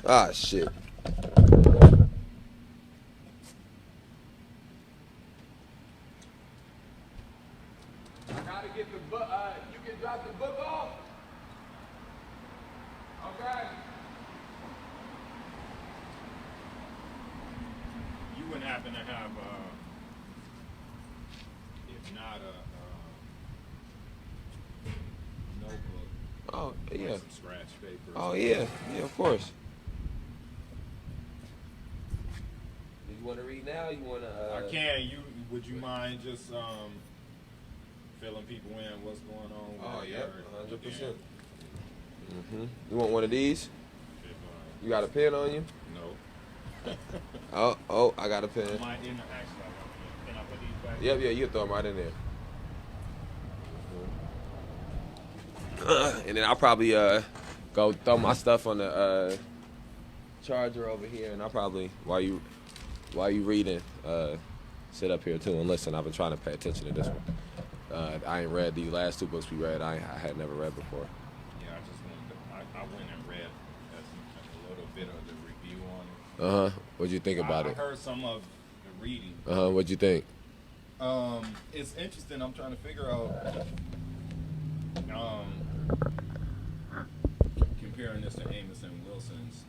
Ah, shit. I gotta get the book. You can drop the book off. Okay. You wouldn't happen to have, if not a notebook, Oh yeah. some scratch paper. Oh yeah. Yeah, of course. Do you want to read now? You want to? I can. Would you mind just filling people in what's going on? Oh with yeah, her? 100%. You want one of these? If, You got a pen on you? no. Oh, I got a pen. Actually, can I put these back? Yep, yeah, you throw them right in there. And then I'll probably go throw my stuff on the charger over here, and I'll probably while you reading, sit up here too and listen. I've been trying to pay attention to this one. I ain't read the last two books we read. I had never read before. Yeah, I just wanted to, I went and read a little bit of the review on it. What'd you think about I it? heard some of the reading. What'd you think? It's interesting. I'm trying to figure out comparing this to Amos and Wilson's,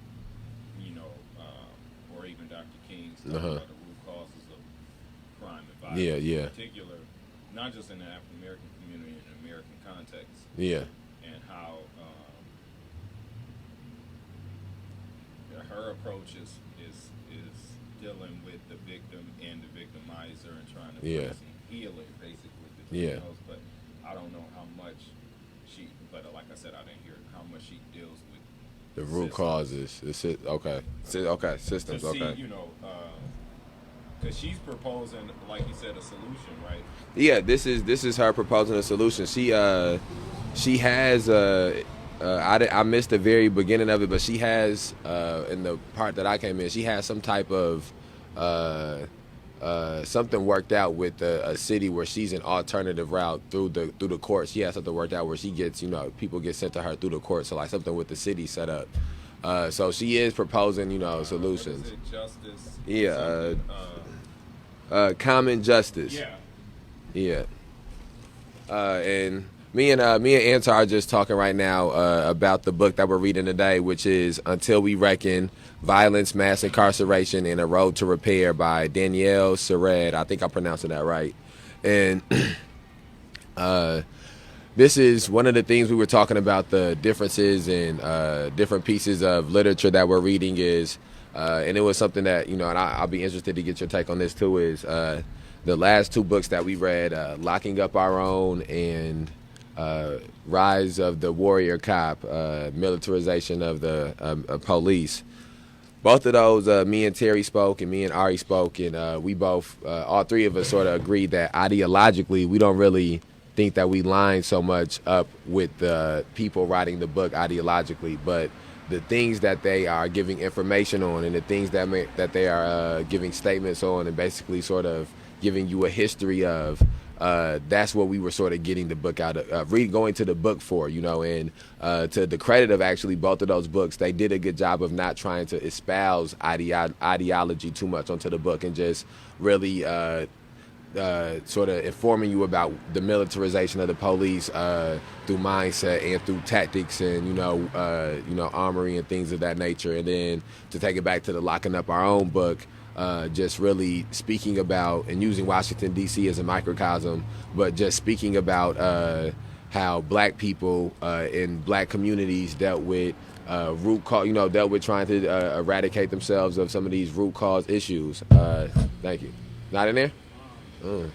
or even Dr. King's talking about the root causes of crime and violence. Yeah. In particular, not just in the African American community, in the American context. Yeah. And how her approach is dealing with the victim and the victimizer and trying to find some healing basically between those. But I don't know how much like I said, I didn't hear how much she deals with the root causes. Okay, systems. To see, okay. Because she's proposing, like you said, a solution, right? Yeah, this is her proposing a solution. She has I missed the very beginning of it, but she has in the part that I came in, she has some type of something worked out with a city where she's an alternative route through the courts. She has something worked out where she gets, people get sent to her through the courts. So like something with the city set up. So she is proposing, solutions. What is it, justice? Yeah. Common justice. Yeah. And me and Antar are just talking right now about the book that we're reading today, which is Until We Reckon: Violence, Mass Incarceration, and a Road to Repair by Danielle Sered. I think I'm pronouncing that right. And this is one of the things we were talking about, the differences in different pieces of literature that we're reading is, and it was something that, and I'll be interested to get your take on this too, is the last two books that we read, Locking Up Our Own and Rise of the Warrior Cop, Militarization of the Police. Both of those, me and Terry spoke and me and Ari spoke, and we both, all three of us sort of agreed that ideologically we don't really think that we line so much up with the people writing the book ideologically, but the things that they are giving information on and the things that they are giving statements on and basically sort of giving you a history of, that's what we were sort of getting the book out of, going to the book for, and to the credit of actually both of those books, they did a good job of not trying to espouse ideology too much onto the book and just really sort of informing you about the militarization of the police through mindset and through tactics and armory and things of that nature. And then to take it back to the Locking Up Our Own book, just really speaking about and using Washington D.C. as a microcosm, but just speaking about how black people in black communities dealt with dealt with trying to eradicate themselves of some of these root cause issues. Thank you. Not in there? Yeah.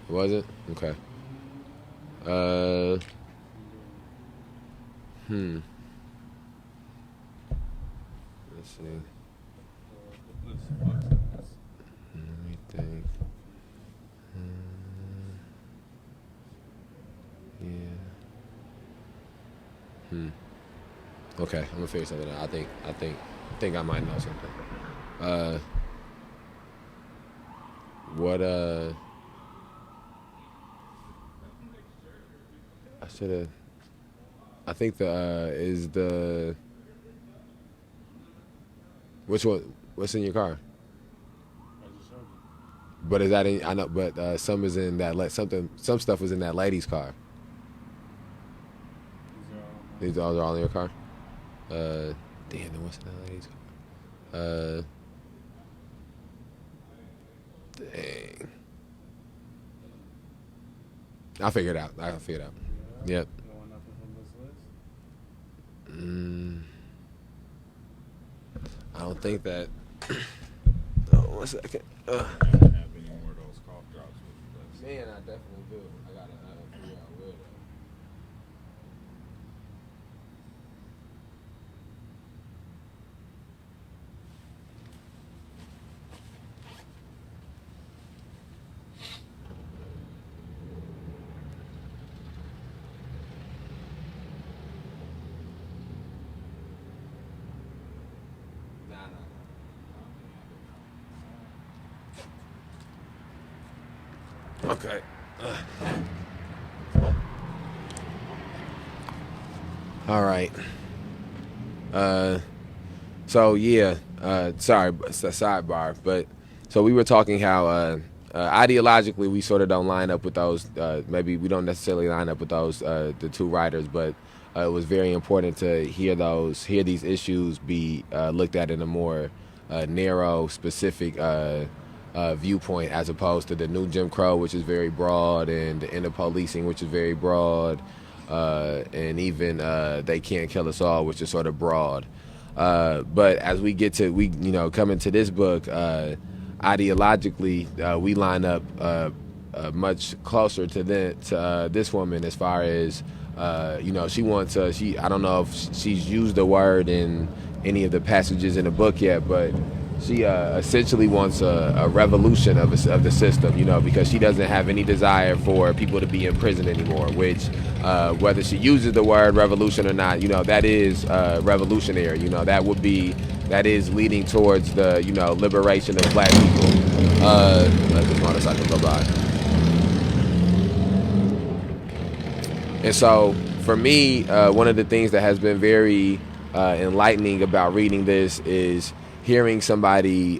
Was it? Okay. Let's see. Let me think. Yeah. Okay, I'm gonna figure something out. I think I might know something. What I should have. I think the is the which one? What's in your car? But is that in? I know, but some is in that. Something. Some stuff was in that lady's car. These are all in your car. Damn. Then what's in that lady's car? Dang. I'll figure it out. Yep. I don't think that. Oh, 1 second. Have any more of those cough drops with you? Man, I definitely do. I gotta figure out where. Okay. All right. So yeah. Sorry, it's a sidebar, but so we were talking how ideologically we sort of don't line up with those. Maybe we don't necessarily line up with those the two writers, but it was very important to hear these issues be looked at in a more narrow, specific viewpoint, as opposed to the new Jim Crow, which is very broad, and the end of policing, which is very broad, and even They Can't Kill Us All, which is sort of broad. But as we get to come into this book, ideologically, we line up much closer to this woman as far as she wants I don't know if she's used the word in any of the passages in the book yet, but she essentially wants a revolution of the system, because she doesn't have any desire for people to be in prison anymore, which whether she uses the word revolution or not, that is revolutionary. That is leading towards the, liberation of black people. Let this motorcycle go by. And so for me, one of the things that has been very enlightening about reading this is hearing somebody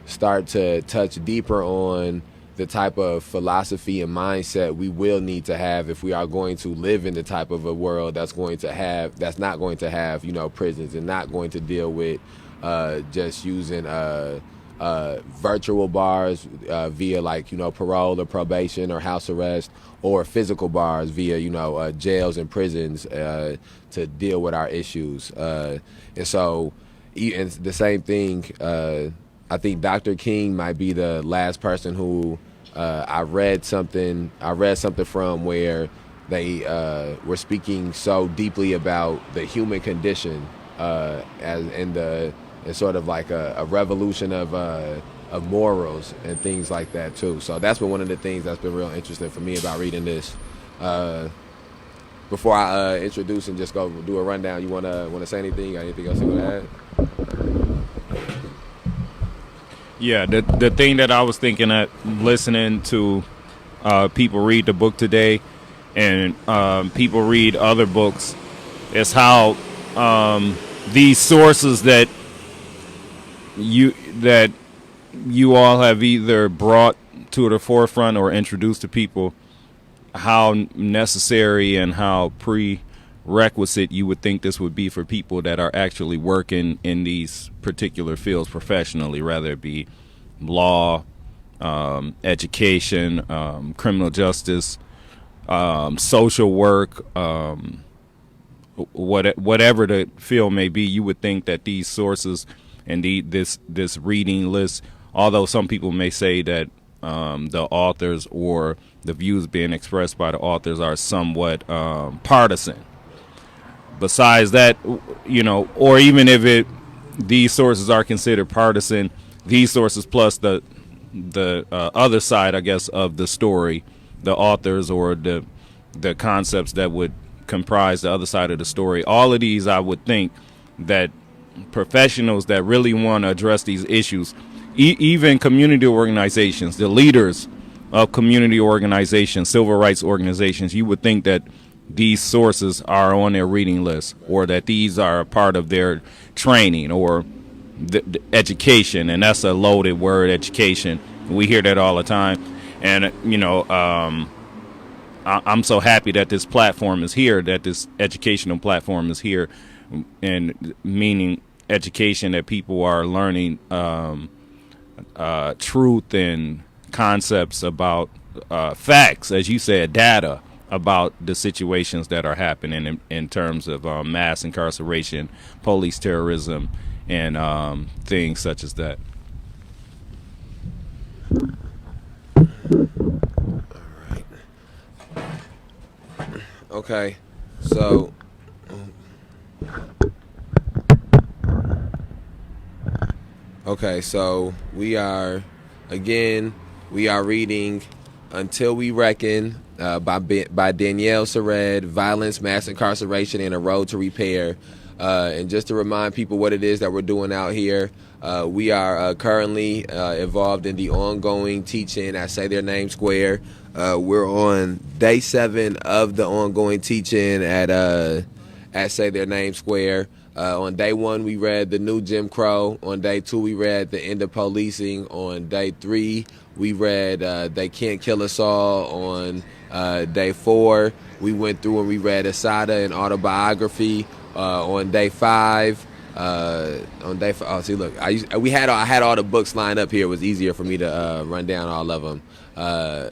start to touch deeper on the type of philosophy and mindset we will need to have if we are going to live in the type of a world that's not going to have prisons, and not going to deal with just using virtual bars via parole or probation or house arrest, or physical bars via jails and prisons to deal with our issues. And so and the same thing, I think Dr. King might be the last person who I read something from where they were speaking so deeply about the human condition and sort of like a revolution of morals and things like that too. So that's been one of the things that's been real interesting for me about reading this. Before I introduce and just go do a rundown, you wanna say anything? Got anything else you want to add? Yeah, the thing that I was thinking at listening to people read the book today, and people read other books, is how these sources that you all have either brought to the forefront or introduced to people, how necessary and how prerequisite you would think this would be for people that are actually working in these particular fields professionally, rather it be law, education, criminal justice, social work, whatever the field may be. You would think that these sources and this reading list, although some people may say that the authors or the views being expressed by the authors are somewhat partisan. Besides that, or even if these sources are considered partisan, these sources plus the other side, I guess, of the story, the authors or the concepts that would comprise the other side of the story, all of these, I would think that professionals that really want to address these issues, even community organizations, the leaders of community organizations, civil rights organizations, you would think that these sources are on their reading list, or that these are a part of their training or the education. And that's a loaded word, education. We hear that all the time. And, I'm so happy that this platform is here, that this educational platform is here, and meaning education, that people are learning truth and concepts about facts, as you said, data about the situations that are happening in terms of mass incarceration, police terrorism, and things such as that. Okay, so we are reading Until We Reckon by Danielle Sered, Violence, Mass Incarceration, and a Road to Repair. And just to remind people what it is that we're doing out here, we are currently involved in the ongoing teaching at Say Their Name Square. We're on day 7 of the ongoing teaching at Say Their Name Square. On day 1, we read The New Jim Crow. On day 2, we read The End of Policing. On day 3, we read They Can't Kill Us All. On day 4, we went through and we read Asada, an autobiography. On day 5, I had all the books lined up here. It was easier for me to run down all of them. I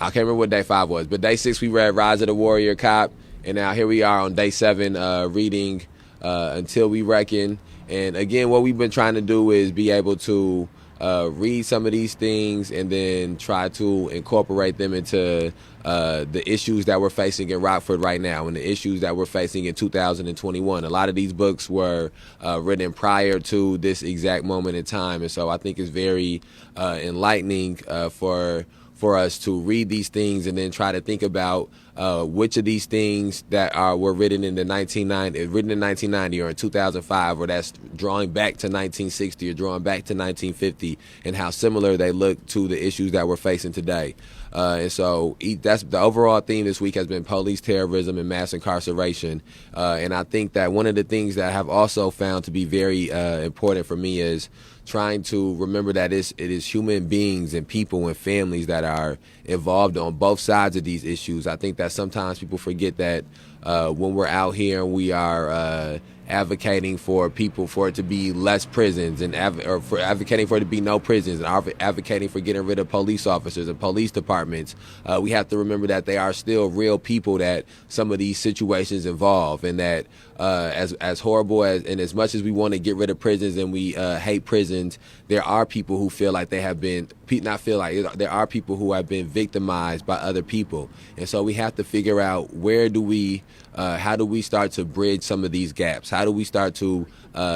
can't remember what day 5 was, but day 6 we read Rise of the Warrior Cop, and now here we are on day 7 reading Until We Reckon. And again, what we've been trying to do is be able to read some of these things and then try to incorporate them into the issues that we're facing in Rockford right now and the issues that we're facing in 2021. A lot of these books were written prior to this exact moment in time, and so I think it's very enlightening for us to read these things and then try to think about which of these things that were written in 1990 or in 2005, or that's drawing back to 1960 or drawing back to 1950, and how similar they look to the issues that we're facing today. And so that's the overall theme this week has been police terrorism and mass incarceration. And I think that one of the things that I have also found to be very important for me is trying to remember that it is human beings and people and families that are involved on both sides of these issues. I think that sometimes people forget that when we're out here and we are advocating for it to be less prisons and for advocating for it to be no prisons and advocating for getting rid of police officers and police departments, we have to remember that they are still real people that some of these situations involve, and that as horrible and as much as we want to get rid of prisons and we hate prisons, there are people who feel like they have been there are people who have been victimized by other people, and so we have to figure out how do we start to bridge some of these gaps? How do we start to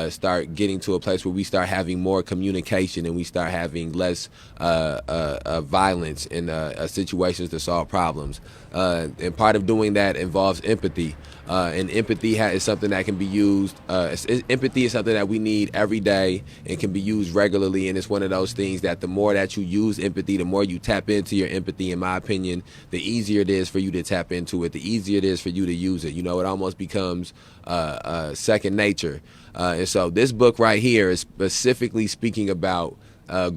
start getting to a place where we start having more communication and we start having less violence in situations to solve problems? And part of doing that involves empathy. And empathy is something that can be used. Empathy is something that we need every day and can be used regularly. And it's one of those things that the more that you use empathy, the more you tap into your empathy, in my opinion, the easier it is for you to tap into it, the easier it is for you to use it. You know, it almost becomes second nature. And so this book right here is specifically speaking about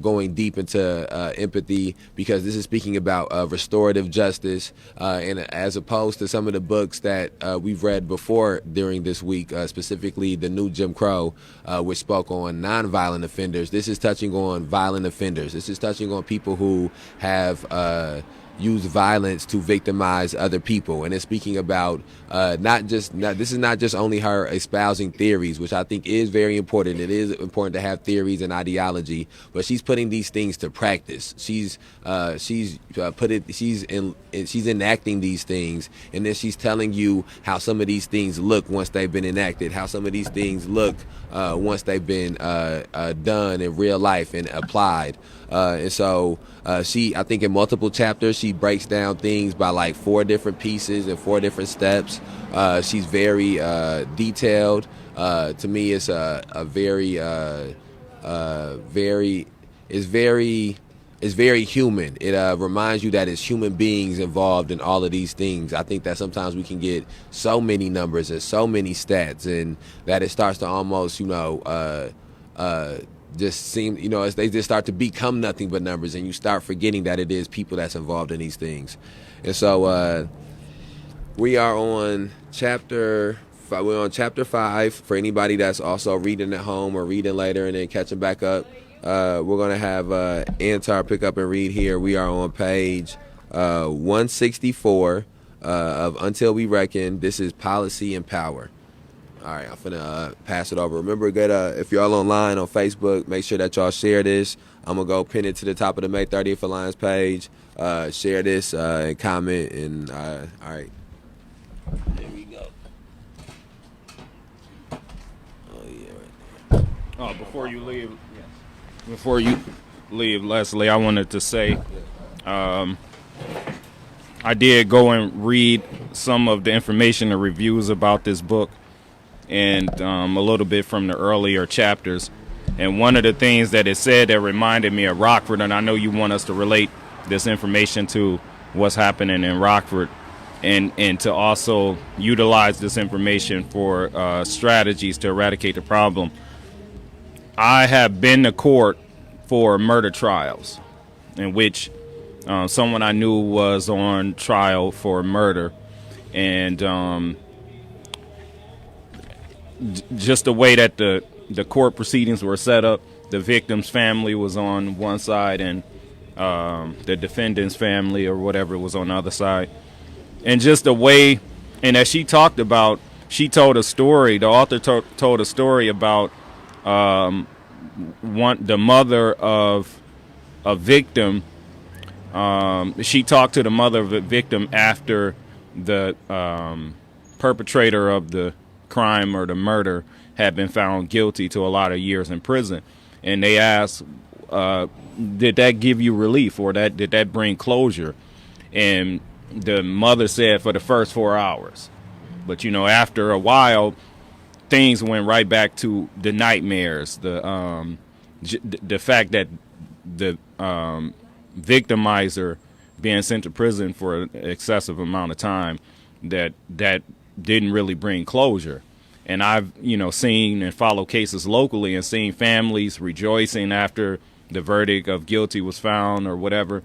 going deep into empathy, because this is speaking about restorative justice, and as opposed to some of the books that we've read before during this week, specifically The New Jim Crow, which spoke on nonviolent offenders. This is touching on violent offenders. This is touching on people who have use violence to victimize other people, and it's speaking about this is not just only her espousing theories, which I think is very important. It is important to have theories and ideology, but she's putting these things to practice. She's enacting these things, and then she's telling you how some of these things look once they've been enacted, how some of these things look once they've been done in real life and applied. And so I think in multiple chapters, she breaks down things by like 4 different pieces and 4 different steps. She's very detailed. To me, it's very it's very human. It reminds you that it's human beings involved in all of these things. I think that sometimes we can get so many numbers and so many stats, and that it starts to almost, just seem, as they just start to become nothing but numbers, and you start forgetting that it is people that's involved in these things. And so we are on chapter 5. We're on chapter 5 for anybody that's also reading at home or reading later and then catching back up. We're going to have Antar pick up and read here. We are on page 164 of Until We Reckon. This is Policy and Power. All right, I'm finna pass it over. Remember, if y'all online on Facebook, make sure that y'all share this. I'm gonna go pin it to the top of the May 30th Alliance page. Share this and comment. And all right, here we go. Oh yeah, right there. Before you leave, Leslie, I wanted to say, I did go and read some of the information and reviews about this book, and a little bit from the earlier chapters. And one of the things that it said that reminded me of Rockford, and I know you want us to relate this information to what's happening in Rockford, and to also utilize this information for strategies to eradicate the problem. I have been to court for murder trials in which someone I knew was on trial for murder, and just the way that the court proceedings were set up, the victim's family was on one side and the defendant's family or whatever was on the other side. And just the way, and as she talked about, she told a story, the author told a story about the mother of a victim. She talked to the mother of the victim after the perpetrator of the crime or the murder had been found guilty to a lot of years in prison, and they asked, did that give you relief, or did that bring closure? And the mother said for the first 4 hours, but after a while things went right back to the nightmares, the fact that the victimizer being sent to prison for an excessive amount of time, that didn't really bring closure. And I've, seen and followed cases locally and seen families rejoicing after the verdict of guilty was found or whatever.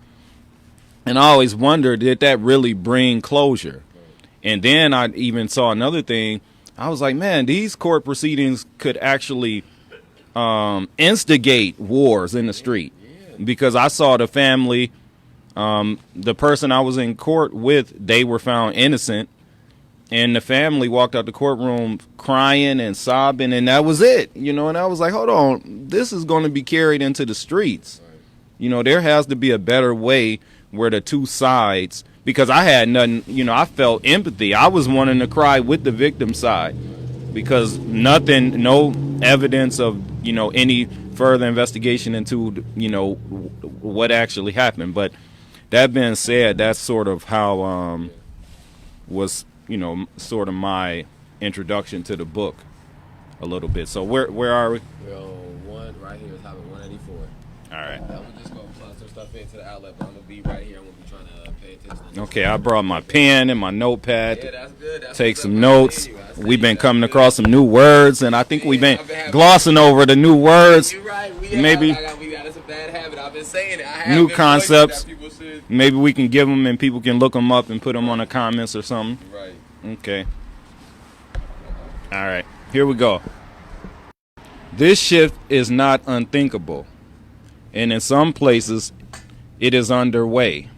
And I always wondered, did that really bring closure? And then I even saw another thing. I was like, man, these court proceedings could actually instigate wars in the street, because I saw the family, the person I was in court with, they were found innocent. And the family walked out the courtroom crying and sobbing, and that was it. And I was like, hold on, this is going to be carried into the streets. Right. There has to be a better way where the two sides, because I had nothing, I felt empathy. I was wanting to cry with the victim side, because no evidence of, any further investigation into, what actually happened. But that being said, that's sort of how was sort of my introduction to the book a little bit. So where are we? We're on one right here, top of 184. All right. I'm just going to plug some stuff into the outlet, but I'm going to be right here. I'm going to be trying to pay attention. Okay, I brought my pen and my notepad. Yeah, that's good. Take some notes. We've been coming across some new words, and I think we've been glossing over the new words. You're right. Maybe we got a bad habit. I've been saying it. New concepts. Maybe we can give them and people can look them up and put them on the comments or something. Right. Okay. All right. Here we go. This shift is not unthinkable, and in some places it is underway.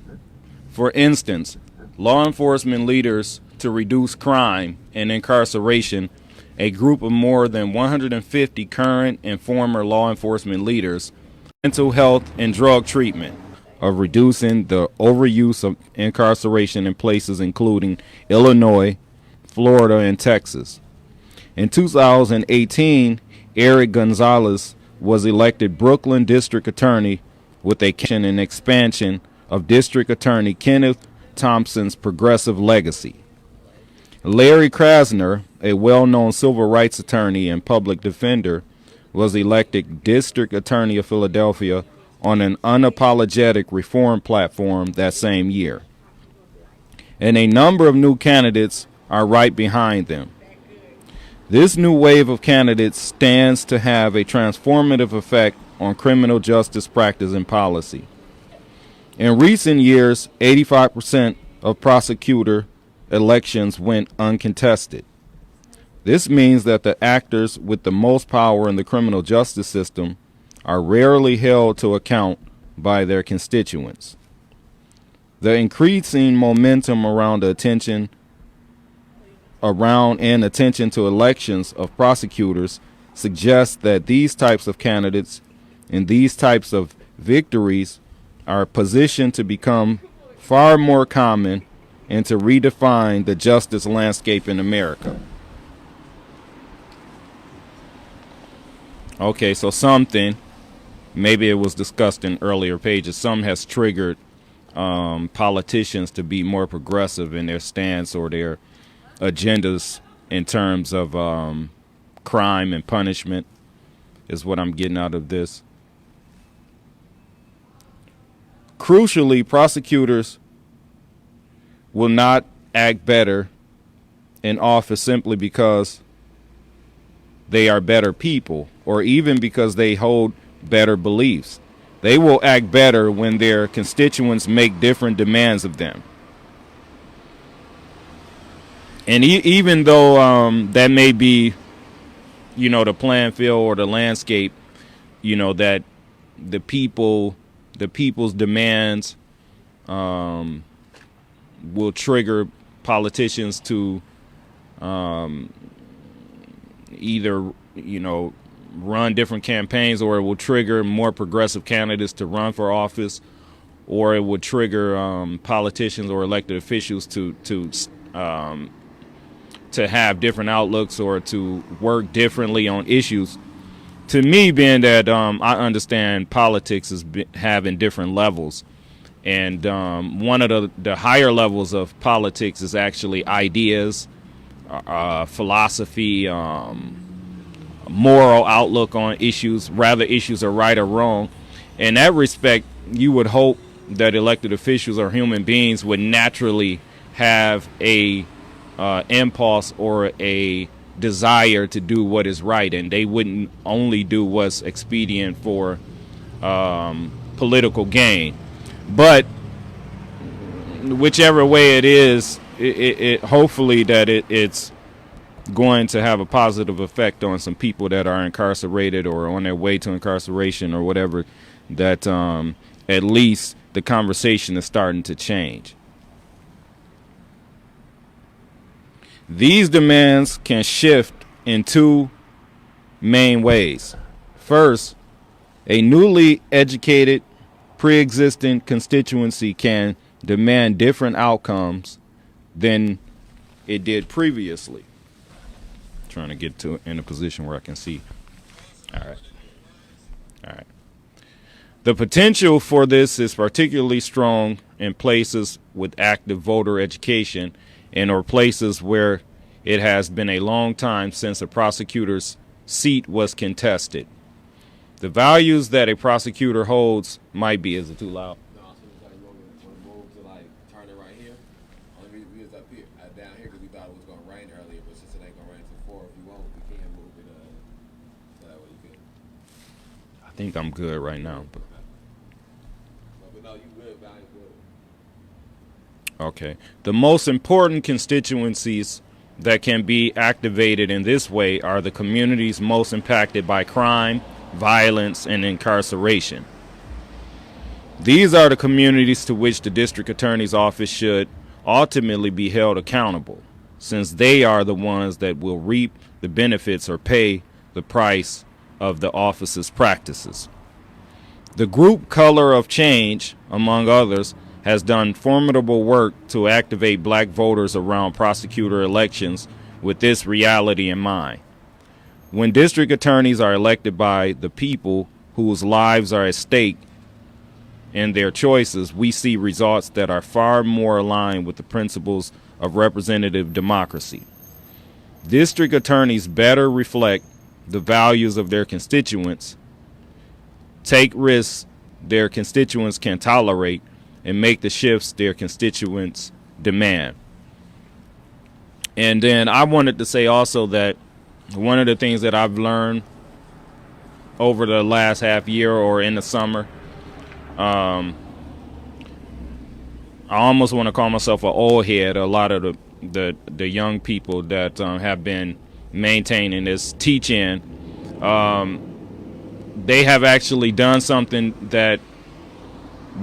For instance, law enforcement leaders to reduce crime and incarceration, a group of more than 150 current and former law enforcement leaders, mental health and drug treatment, of reducing the overuse of incarceration in places including Illinois, Florida, and Texas. In 2018, Eric Gonzalez was elected Brooklyn District Attorney with a and expansion of District Attorney Kenneth Thompson's progressive legacy. Larry Krasner, a well-known civil rights attorney and public defender, was elected District Attorney of Philadelphia on an unapologetic reform platform that same year. And a number of new candidates are right behind them. This new wave of candidates stands to have a transformative effect on criminal justice practice and policy. In recent years, 85% of prosecutor elections went uncontested. This means that the actors with the most power in the criminal justice system are rarely held to account by their constituents. The increasing momentum around attention to elections of prosecutors suggests that these types of candidates and these types of victories are positioned to become far more common and to redefine the justice landscape in America. Okay, so something, maybe it was discussed in earlier pages, some has triggered politicians to be more progressive in their stance or their agendas in terms of crime and punishment, is what I'm getting out of this. Crucially, prosecutors will not act better in office simply because they are better people or even because they hold better beliefs. They will act better when their constituents make different demands of them. And even though that may be, the playing field or the landscape, that the people's demands will trigger politicians to either, run different campaigns, or it will trigger more progressive candidates to run for office, or it would trigger politicians or elected officials to have different outlooks or to work differently on issues. To me, being that I understand politics is having different levels, and one of the higher levels of politics is actually ideas, philosophy, moral outlook on issues, rather issues are right or wrong. In that respect, you would hope that elected officials or human beings would naturally have a impulse or a desire to do what is right, and they wouldn't only do what's expedient for political gain. But whichever way it is, it hopefully that it's going to have a positive effect on some people that are incarcerated or on their way to incarceration or whatever, that at least the conversation is starting to change. These demands can shift in two main ways. First, a newly educated, pre-existing constituency can demand different outcomes than it did previously. Trying to get in a position where I can see. All right. The potential for this is particularly strong in places with active voter education and or places where it has been a long time since a prosecutor's seat was contested. The values that a prosecutor holds might be, is it too loud? No, so it's like we're gonna move to like turn it right here. Only reason we was up here, down here, because we thought it was gonna rain earlier, but since it ain't gonna rain till 4, if you want, we can move it so that way you can. I think I'm good right now. But no, you good, Valley, good. Okay. The most important constituencies that can be activated in this way are the communities most impacted by crime, violence, and incarceration. These are the communities to which the district attorney's office should ultimately be held accountable, since they are the ones that will reap the benefits or pay the price of the office's practices. The group Color of Change, among others, has done formidable work to activate black voters around prosecutor elections with this reality in mind. When district attorneys are elected by the people whose lives are at stake in their choices, we see results that are far more aligned with the principles of representative democracy. District attorneys better reflect the values of their constituents, take risks their constituents can tolerate and make the shifts their constituents demand. And then I wanted to say also that one of the things that I've learned over the last half year or in the summer, I almost want to call myself an old head. A lot of the young people that have been maintaining this teach-in, they have actually done something that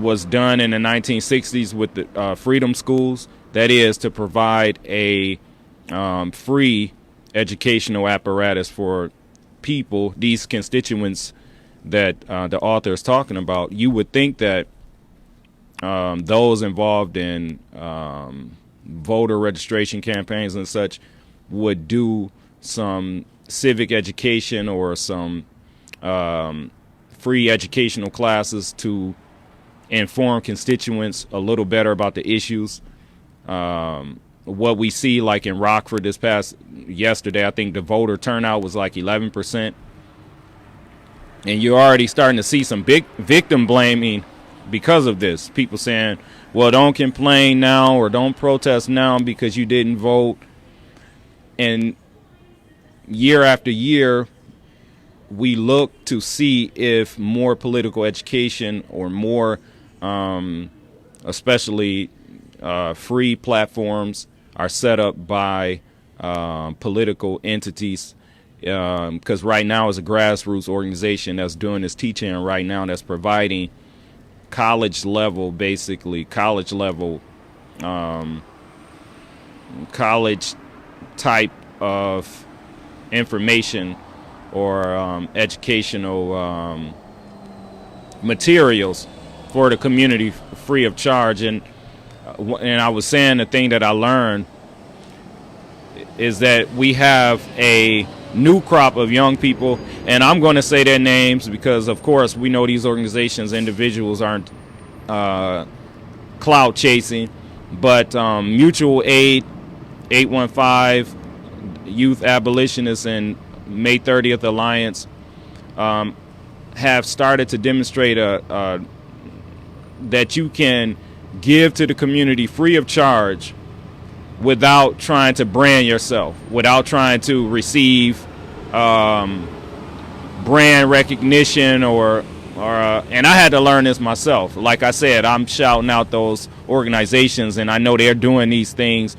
was done in the 1960s with the freedom schools. That is to provide a free educational apparatus for people, these constituents that the author is talking about. You would think that those involved in voter registration campaigns and such would do some civic education or some free educational classes to inform constituents a little better about the issues. What we see, like in Rockford this past yesterday, I think the voter turnout was like 11%. And you're already starting to see some big victim blaming because of this. People saying, well, don't complain now or don't protest now because you didn't vote. And year after year, we look to see if more political education or more, especially free platforms, are set up by political entities. Because right now, as a grassroots organization that's doing this teaching right now, that's providing college level college type of information or educational materials for the community free of charge. And I was saying the thing that I learned is that we have a new crop of young people, and I'm going to say their names because, of course, we know these organizations, individuals aren't clout chasing, but Mutual Aid, 815, Youth Abolitionists, and May 30th Alliance have started to demonstrate that you can give to the community free of charge without trying to brand yourself, without trying to receive brand recognition or and I had to learn this myself. Like I said, I'm shouting out those organizations, and I know they're doing these things.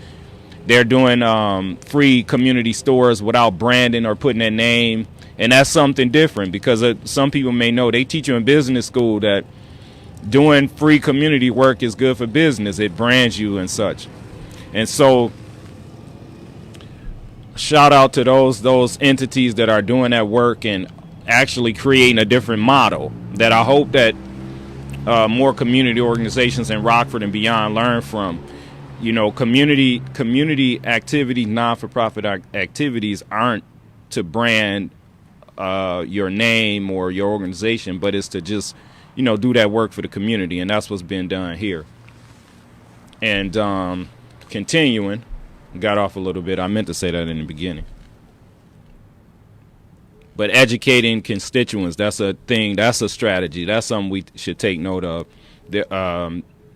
They're doing free community stores without branding or putting their name, and that's something different because some people may know, they teach you in business school that doing free community work is good for business. It brands you and such. And so shout out to those entities that are doing that work and actually creating a different model that I hope that more community organizations in Rockford and beyond learn from. You know, community activity, non-for-profit activities aren't to brand your name or your organization, but it's to just, do that work for the community, and that's what's been done here. And continuing, got off a little bit. I meant to say that in the beginning. But educating constituents, that's a thing, that's a strategy. That's something we should take note of.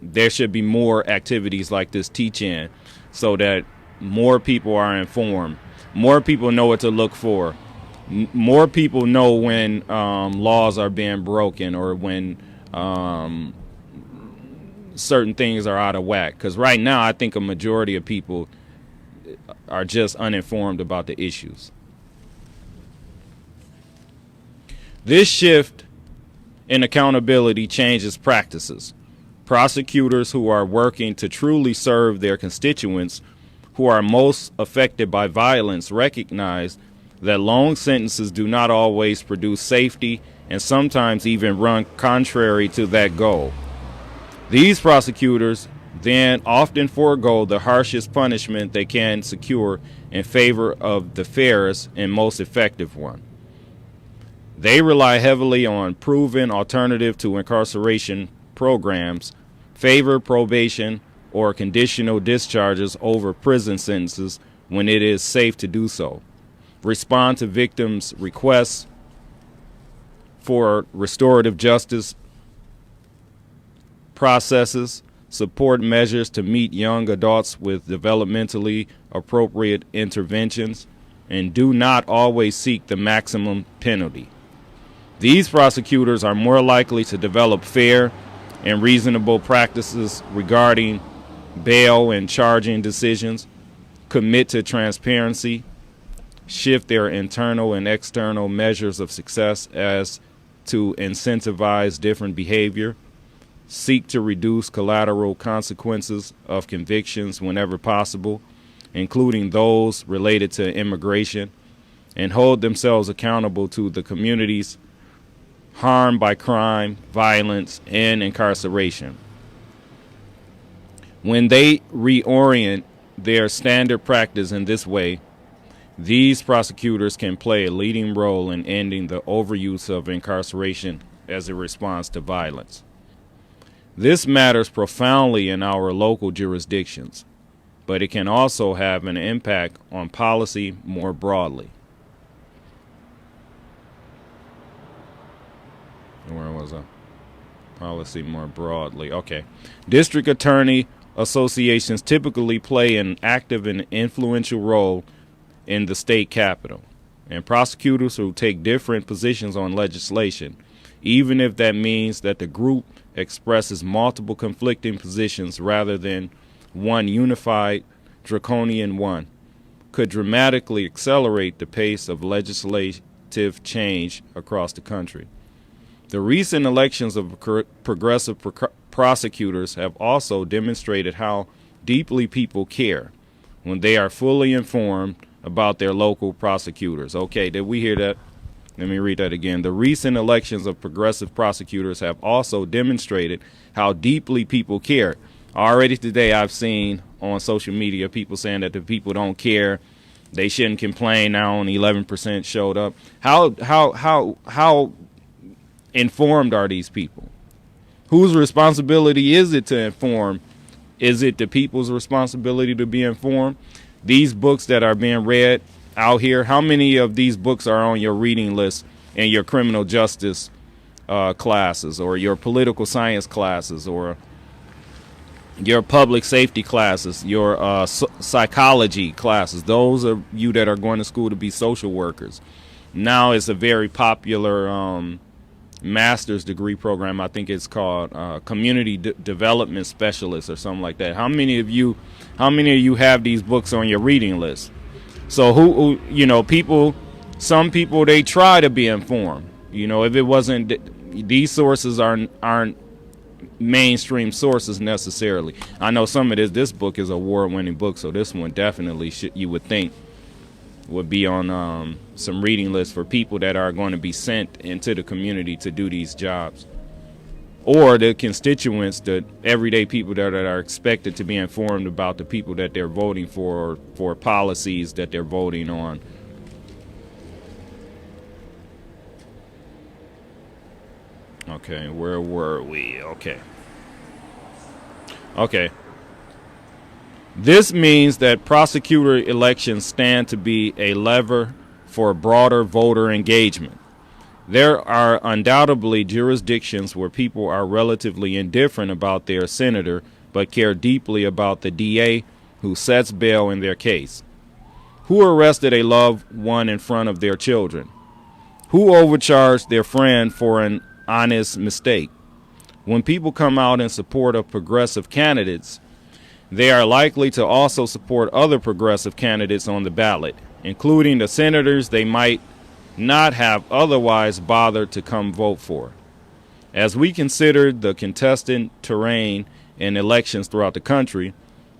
There should be more activities like this teach-in so that more people are informed. More people know what to look for. More people know when laws are being broken or when certain things are out of whack. Because right now, I think a majority of people are just uninformed about the issues. This shift in accountability changes practices. Prosecutors who are working to truly serve their constituents who are most affected by violence recognize that long sentences do not always produce safety and sometimes even run contrary to that goal. These prosecutors then often forego the harshest punishment they can secure in favor of the fairest and most effective one. They rely heavily on proven alternative to incarceration programs, favor probation or conditional discharges over prison sentences when it is safe to do so, respond to victims' requests for restorative justice processes, support measures to meet young adults with developmentally appropriate interventions, and do not always seek the maximum penalty. These prosecutors are more likely to develop fair and reasonable practices regarding bail and charging decisions, commit to transparency, shift their internal and external measures of success as to incentivize different behavior, seek to reduce collateral consequences of convictions whenever possible, including those related to immigration, and hold themselves accountable to the communities harmed by crime, violence, and incarceration. When they reorient their standard practice in this way, these prosecutors can play a leading role in ending the overuse of incarceration as a response to violence. This matters profoundly in our local jurisdictions, but it can also have an impact on policy more broadly. Where was I? Policy more broadly. Okay. District attorney associations typically play an active and influential role in the state capitol, and prosecutors who take different positions on legislation, even if that means that the group expresses multiple conflicting positions rather than one unified draconian one, could dramatically accelerate the pace of legislative change across the country. The recent elections of progressive prosecutors have also demonstrated how deeply people care when they are fully informed about their local prosecutors. Okay, did we hear that? Let me read that again. The recent elections of progressive prosecutors have also demonstrated how deeply people care. Already today I've seen on social media people saying that the people don't care. They shouldn't complain. Now only 11% showed up. How informed are these people? Whose responsibility is it to inform? Is it the people's responsibility to be informed? These books that are being read out here, how many of these books are on your reading list in your criminal justice classes, or your political science classes, or your public safety classes, your psychology classes? Those are you that are going to school to be social workers. Now it's a very popular master's degree program. I think it's called community development specialist or something like that. How many of you have these books on your reading list? So who people, some people, they try to be informed. If it wasn't, these sources aren't mainstream sources necessarily. I know some of this book is a award-winning book, so this one definitely you would think would be on some reading lists for people that are going to be sent into the community to do these jobs, or the constituents, the everyday people that are expected to be informed about the people that they're voting for policies that they're voting on. Okay, where were we? Okay. This means that prosecutor elections stand to be a lever for broader voter engagement. There are undoubtedly jurisdictions where people are relatively indifferent about their senator, but care deeply about the DA who sets bail in their case, who arrested a loved one in front of their children, who overcharged their friend for an honest mistake. When people come out in support of progressive candidates, they are likely to also support other progressive candidates on the ballot, including the senators they might not have otherwise bothered to come vote for. As we consider the contested terrain in elections throughout the country,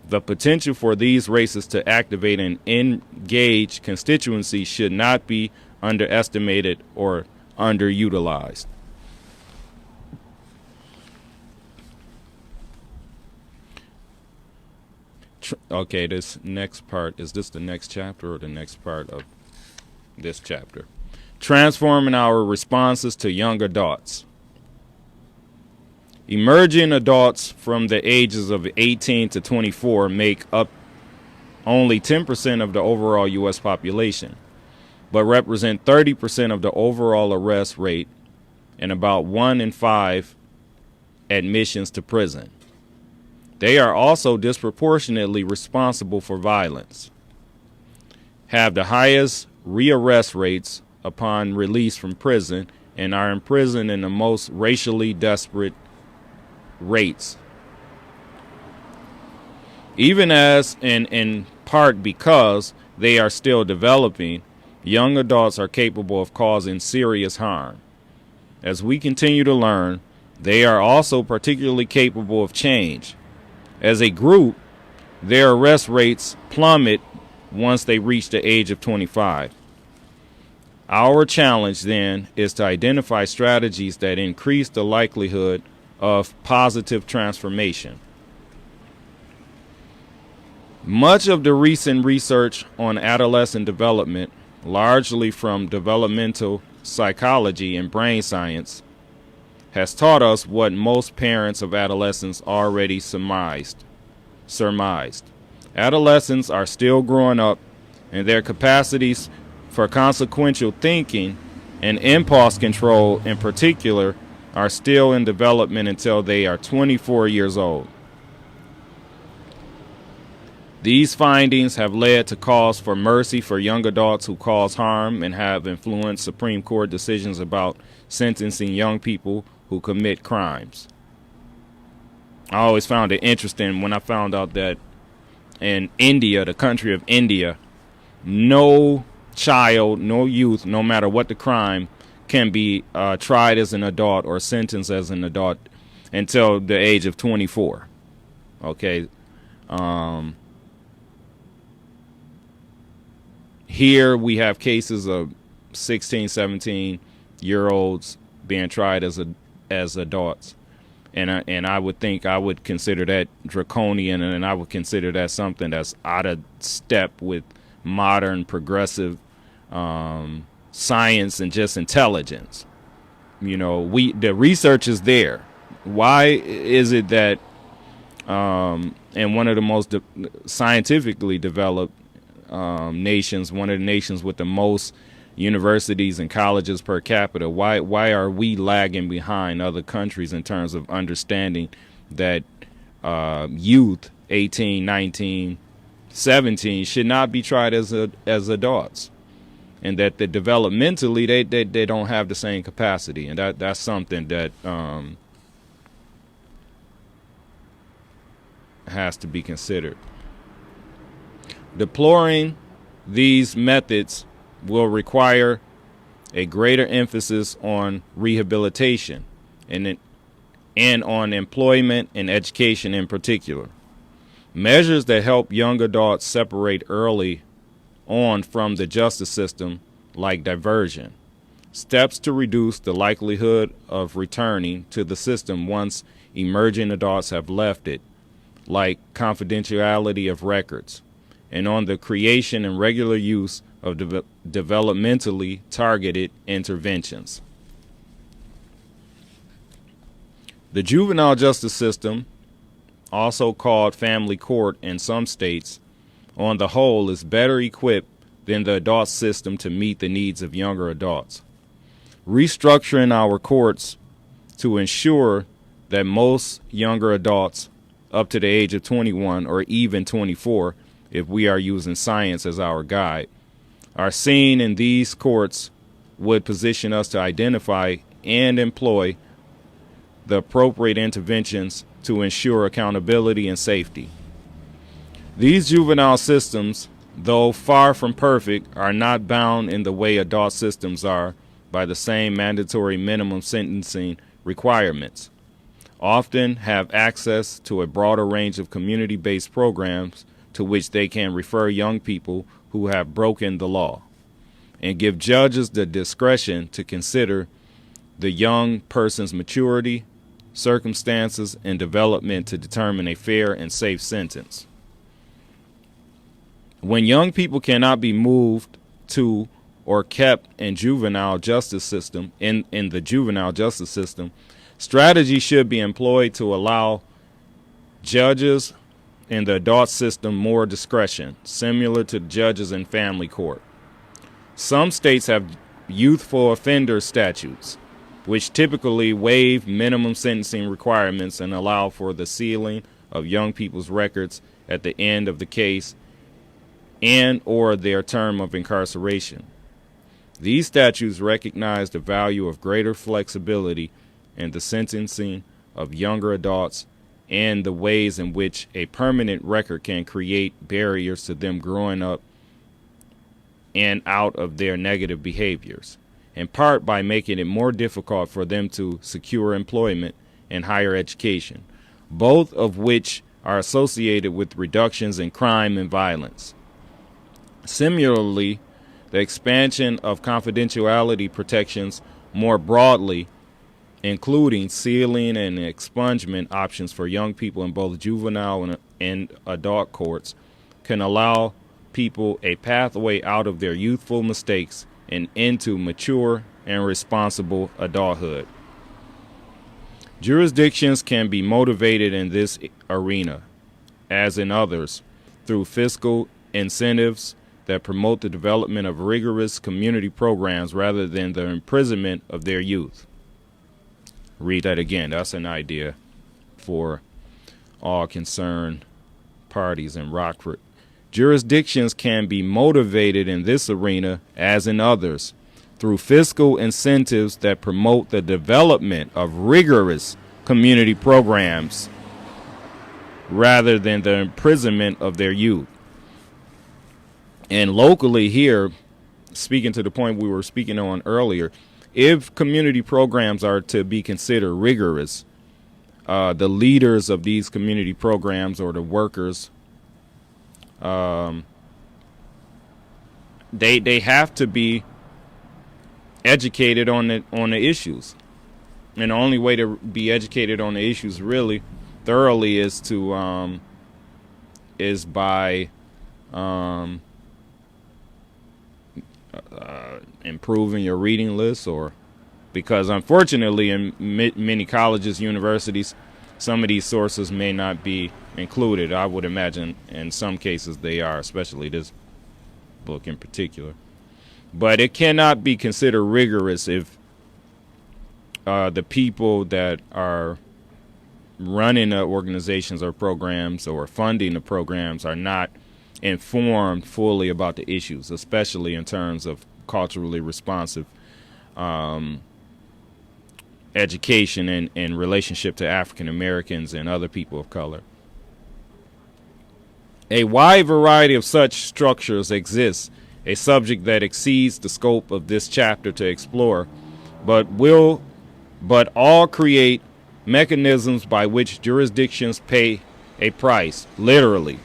the potential for these races to activate an engaged constituency should not be underestimated or underutilized. Okay, this next part, is this the next chapter or the next part of this chapter? Transforming our responses to young adults. Emerging adults from the ages of 18 to 24 make up only 10% of the overall U.S. population, but represent 30% of the overall arrest rate and about 1 in 5 admissions to prison. They are also disproportionately responsible for violence, have the highest rearrest rates upon release from prison, and are imprisoned in the most racially desperate rates. Even as, and in part because they are still developing, young adults are capable of causing serious harm. As we continue to learn, they are also particularly capable of change. As a group, their arrest rates plummet once they reach the age of 25. Our challenge then is to identify strategies that increase the likelihood of positive transformation. Much of the recent research on adolescent development, largely from developmental psychology and brain science, has taught us what most parents of adolescents already surmised. Adolescents are still growing up, and their capacities for consequential thinking and impulse control in particular are still in development until they are 24 years old. These findings have led to calls for mercy for young adults who cause harm and have influenced Supreme Court decisions about sentencing young people who commit crimes. I always found it interesting when I found out that in India, the country of India, no child, no youth, no matter what the crime, can be tried as an adult or sentenced as an adult until the age of 24. Okay. Here we have cases of 16, 17-year-olds being tried as adults. And I would think I would consider that draconian, and I would consider that something that's out of step with modern progressive science and just intelligence. You know, the research is there. Why is it that in one of the most scientifically developed nations, one of the nations with the most universities and colleges per capita, why are we lagging behind other countries in terms of understanding that youth 18, 19, 17 should not be tried as adults, and that developmentally they don't have the same capacity, and that's something that has to be considered. Deploring these methods will require a greater emphasis on rehabilitation and on employment and education in particular. Measures that help young adults separate early on from the justice system, like diversion. Steps to reduce the likelihood of returning to the system once emerging adults have left it, like confidentiality of records, and on the creation and regular use of developmentally targeted interventions. The juvenile justice system, also called family court in some states, on the whole is better equipped than the adult system to meet the needs of younger adults. Restructuring our courts to ensure that most younger adults up to the age of 21 or even 24, if we are using science as our guide, are seen in these courts would position us to identify and employ the appropriate interventions to ensure accountability and safety. These juvenile systems, though far from perfect, are not bound in the way adult systems are by the same mandatory minimum sentencing requirements, often have access to a broader range of community-based programs to which they can refer young people who have broken the law, and give judges the discretion to consider the young person's maturity, circumstances, and development to determine a fair and safe sentence. When young people cannot be moved to or kept in juvenile justice system, in the juvenile justice system, strategy should be employed to allow judges in the adult system more discretion, similar to judges in family court. Some states have youthful offender statutes which typically waive minimum sentencing requirements and allow for the sealing of young people's records at the end of the case and or their term of incarceration. These statutes recognize the value of greater flexibility in the sentencing of younger adults and the ways in which a permanent record can create barriers to them growing up and out of their negative behaviors, in part by making it more difficult for them to secure employment and higher education, both of which are associated with reductions in crime and violence. Similarly, the expansion of confidentiality protections more broadly, including sealing and expungement options for young people in both juvenile and adult courts, can allow people a pathway out of their youthful mistakes and into mature and responsible adulthood. Jurisdictions can be motivated in this arena, as in others, through fiscal incentives that promote the development of rigorous community programs rather than the imprisonment of their youth. Read that again. That's an idea for all concerned parties in Rockford. Jurisdictions can be motivated in this arena, as in others, through fiscal incentives that promote the development of rigorous community programs rather than the imprisonment of their youth. And locally here, speaking to the point we were speaking on earlier, if community programs are to be considered rigorous, the leaders of these community programs or the workers, they have to be educated on the issues, and the only way to be educated on the issues really thoroughly is by improving your reading list, or because unfortunately in many colleges, universities, some of these sources may not be included. I would imagine in some cases they are, especially this book in particular. But it cannot be considered rigorous if the people that are running the organizations or programs or funding the programs are not informed fully about the issues, especially in terms of culturally responsive education and relationship to African Americans and other people of color. A wide variety of such structures exists, a subject that exceeds the scope of this chapter to explore, but all create mechanisms by which jurisdictions pay a price, literally,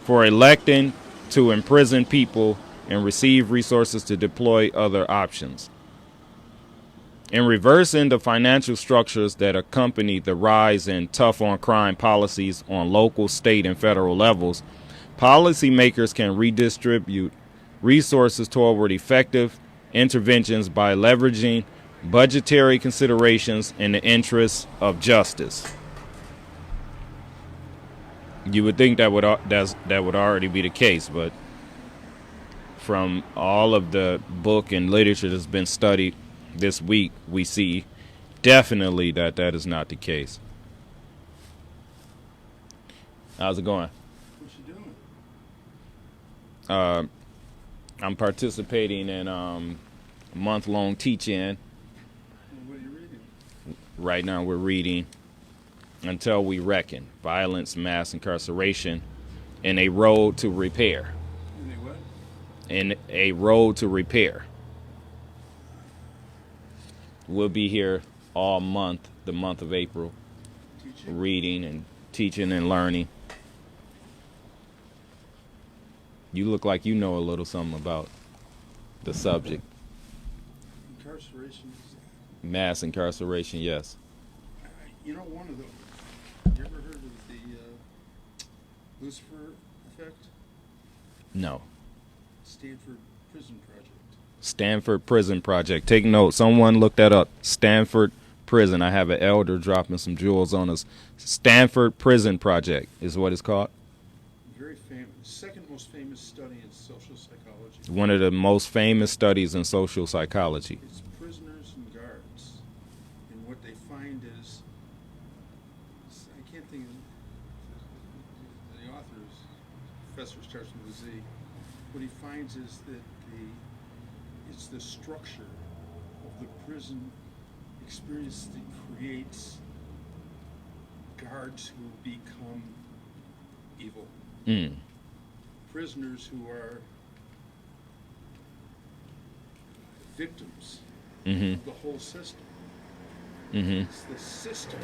for electing to imprison people and receive resources to deploy other options. In reversing the financial structures that accompany the rise in tough-on-crime policies on local, state, and federal levels, policymakers can redistribute resources toward effective interventions by leveraging budgetary considerations in the interests of justice. You would think that would already be the case, but from all of the book and literature that's been studied this week, we see definitely that is not the case. How's it going? What you doing? I'm participating in a month-long teach-in. What are you reading? Right now we're reading Until We Reckon, Violence, Mass Incarceration, and a Road to Repair. In a what? In a Road to Repair. We'll be here all month, the month of April, reading and teaching and learning. You look like you know a little something about the subject. Incarceration. Mass incarceration, yes. You know, one of the. You ever heard of the Lucifer effect? No. Stanford Prison Project. Stanford Prison Project. Take note. Someone look that up. Stanford Prison. I have an elder dropping some jewels on us. Stanford Prison Project is what it's called. Very famous. Second most famous study in social psychology. One of the most famous studies in social psychology. It's prisoners and guards. they find is, I can't think of the author's professor starts with a Z. What he finds is that it's the structure of the prison experience that creates guards who become evil. Prisoners who are victims of the whole system. It's the system.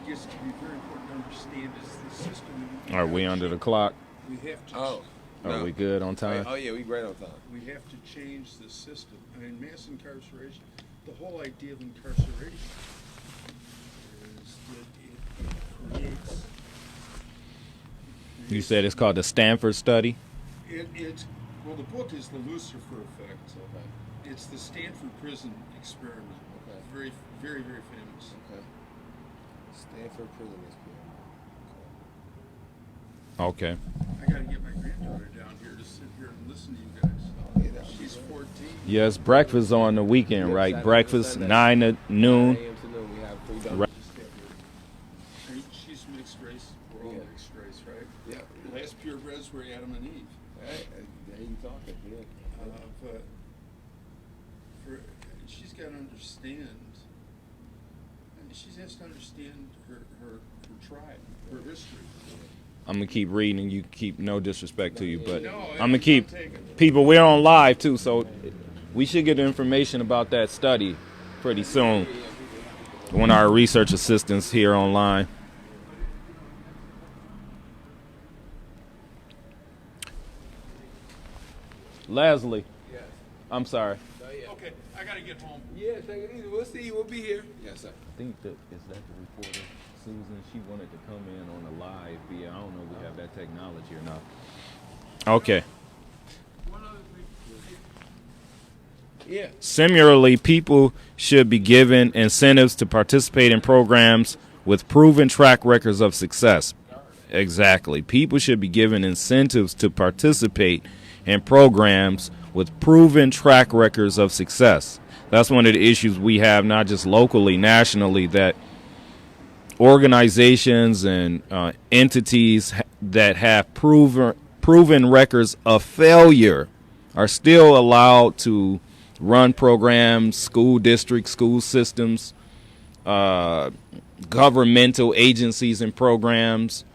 It gets to be very important to understand is the system. Are we under the clock? We have to. Are we good on time? Oh yeah, we great on time. We have to change the system. I mean, mass incarceration. The whole idea of incarceration is that it creates. You said it's called the Stanford study? Well, the book is The Lucifer Effect. Okay. It's the Stanford prison experiment. Okay. Very, very, very famous. Okay. Stanford prison experiment. Okay. I got to get my granddaughter down here to sit here and listen to you guys. She's 14. Yes, breakfast on the weekend, right? Saturday, Breakfast, Sunday. 9 to noon. 9 a.m. to noon. We have 3 Right. She's mixed race. We're all mixed race, right? Yeah. The last purebreds were Adam and Eve. Hey, there you talking. Yeah. But she's got to understand. She has to understand her tribe, her history. I'm going to keep reading and you keep no disrespect to you, but No, I'm going to keep people, we're on live too, so we should get information about that study pretty soon. One of our research assistants here online. Leslie. Yes. I'm sorry. Okay, I got to get home. Yeah, take it easy. We'll see you. We'll be here. Yes, sir. I think that is that the reporter Susan. She wanted to come in on a live via. I don't know if we have that technology or not. Okay. Yeah. Similarly, people should be given incentives to participate in programs with proven track records of success. Exactly. People should be given incentives to participate in programs with proven track records of success. That's one of the issues we have, not just locally, nationally, that organizations and entities that have proven records of failure are still allowed to run programs, school districts, school systems, governmental agencies and programs,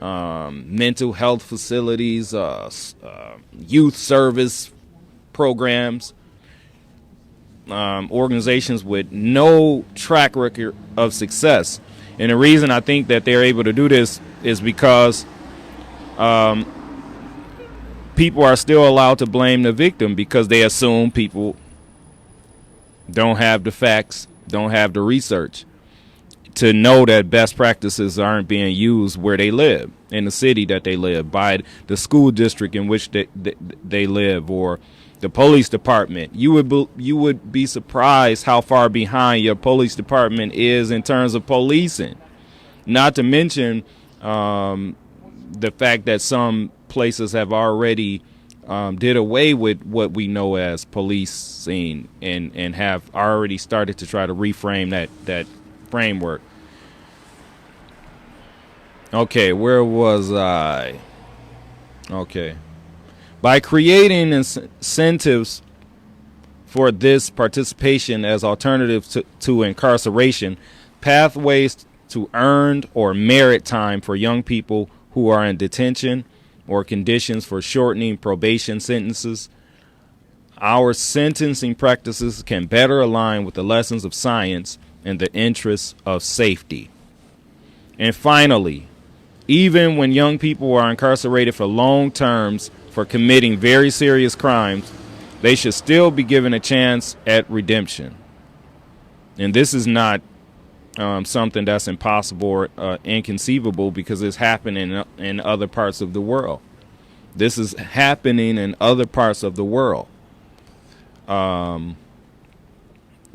mental health facilities, youth service programs, organizations with no track record of success. And the reason I think that they're able to do this is because people are still allowed to blame the victim because they assume people don't have the facts, don't have the research to know that best practices aren't being used where they live, in the city that they live, by the school district in which they live, or the police department. You would be surprised how far behind your police department is in terms of policing. Not to mention the fact that some places have already did away with what we know as policing and have already started to try to reframe that framework. Okay, where was I? Okay. By creating incentives for this participation as alternatives to incarceration, pathways to earned or merit time for young people who are in detention, or conditions for shortening probation sentences, our sentencing practices can better align with the lessons of science and the interests of safety. And finally, even when young people are incarcerated for long terms for committing very serious crimes, they should still be given a chance at redemption. And this is not something that's impossible or inconceivable, because it's happening in other parts of the world. This is happening in other parts of the world. The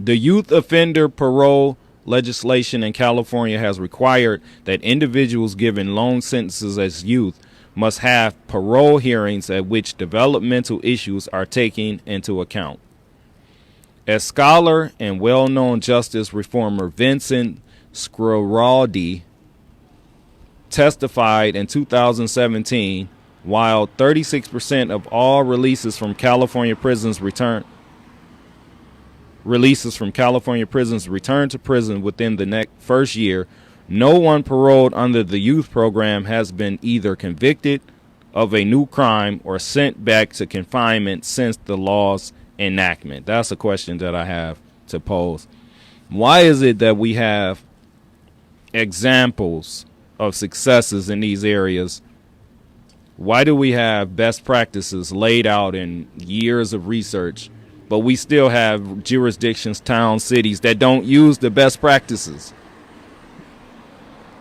youth offender parole legislation in California has required that individuals given long sentences as youth must have parole hearings at which developmental issues are taken into account. As scholar and well-known justice reformer Vincent Schiraldi testified in 2017, while 36% of all releases from California prisons return to prison within the first year, no one paroled under the youth program has been either convicted of a new crime or sent back to confinement since the law's enactment. That's a question that I have to pose. Why is it that we have examples of successes in these areas? Why do we have best practices laid out in years of research, but we still have jurisdictions, towns, cities that don't use the best practices?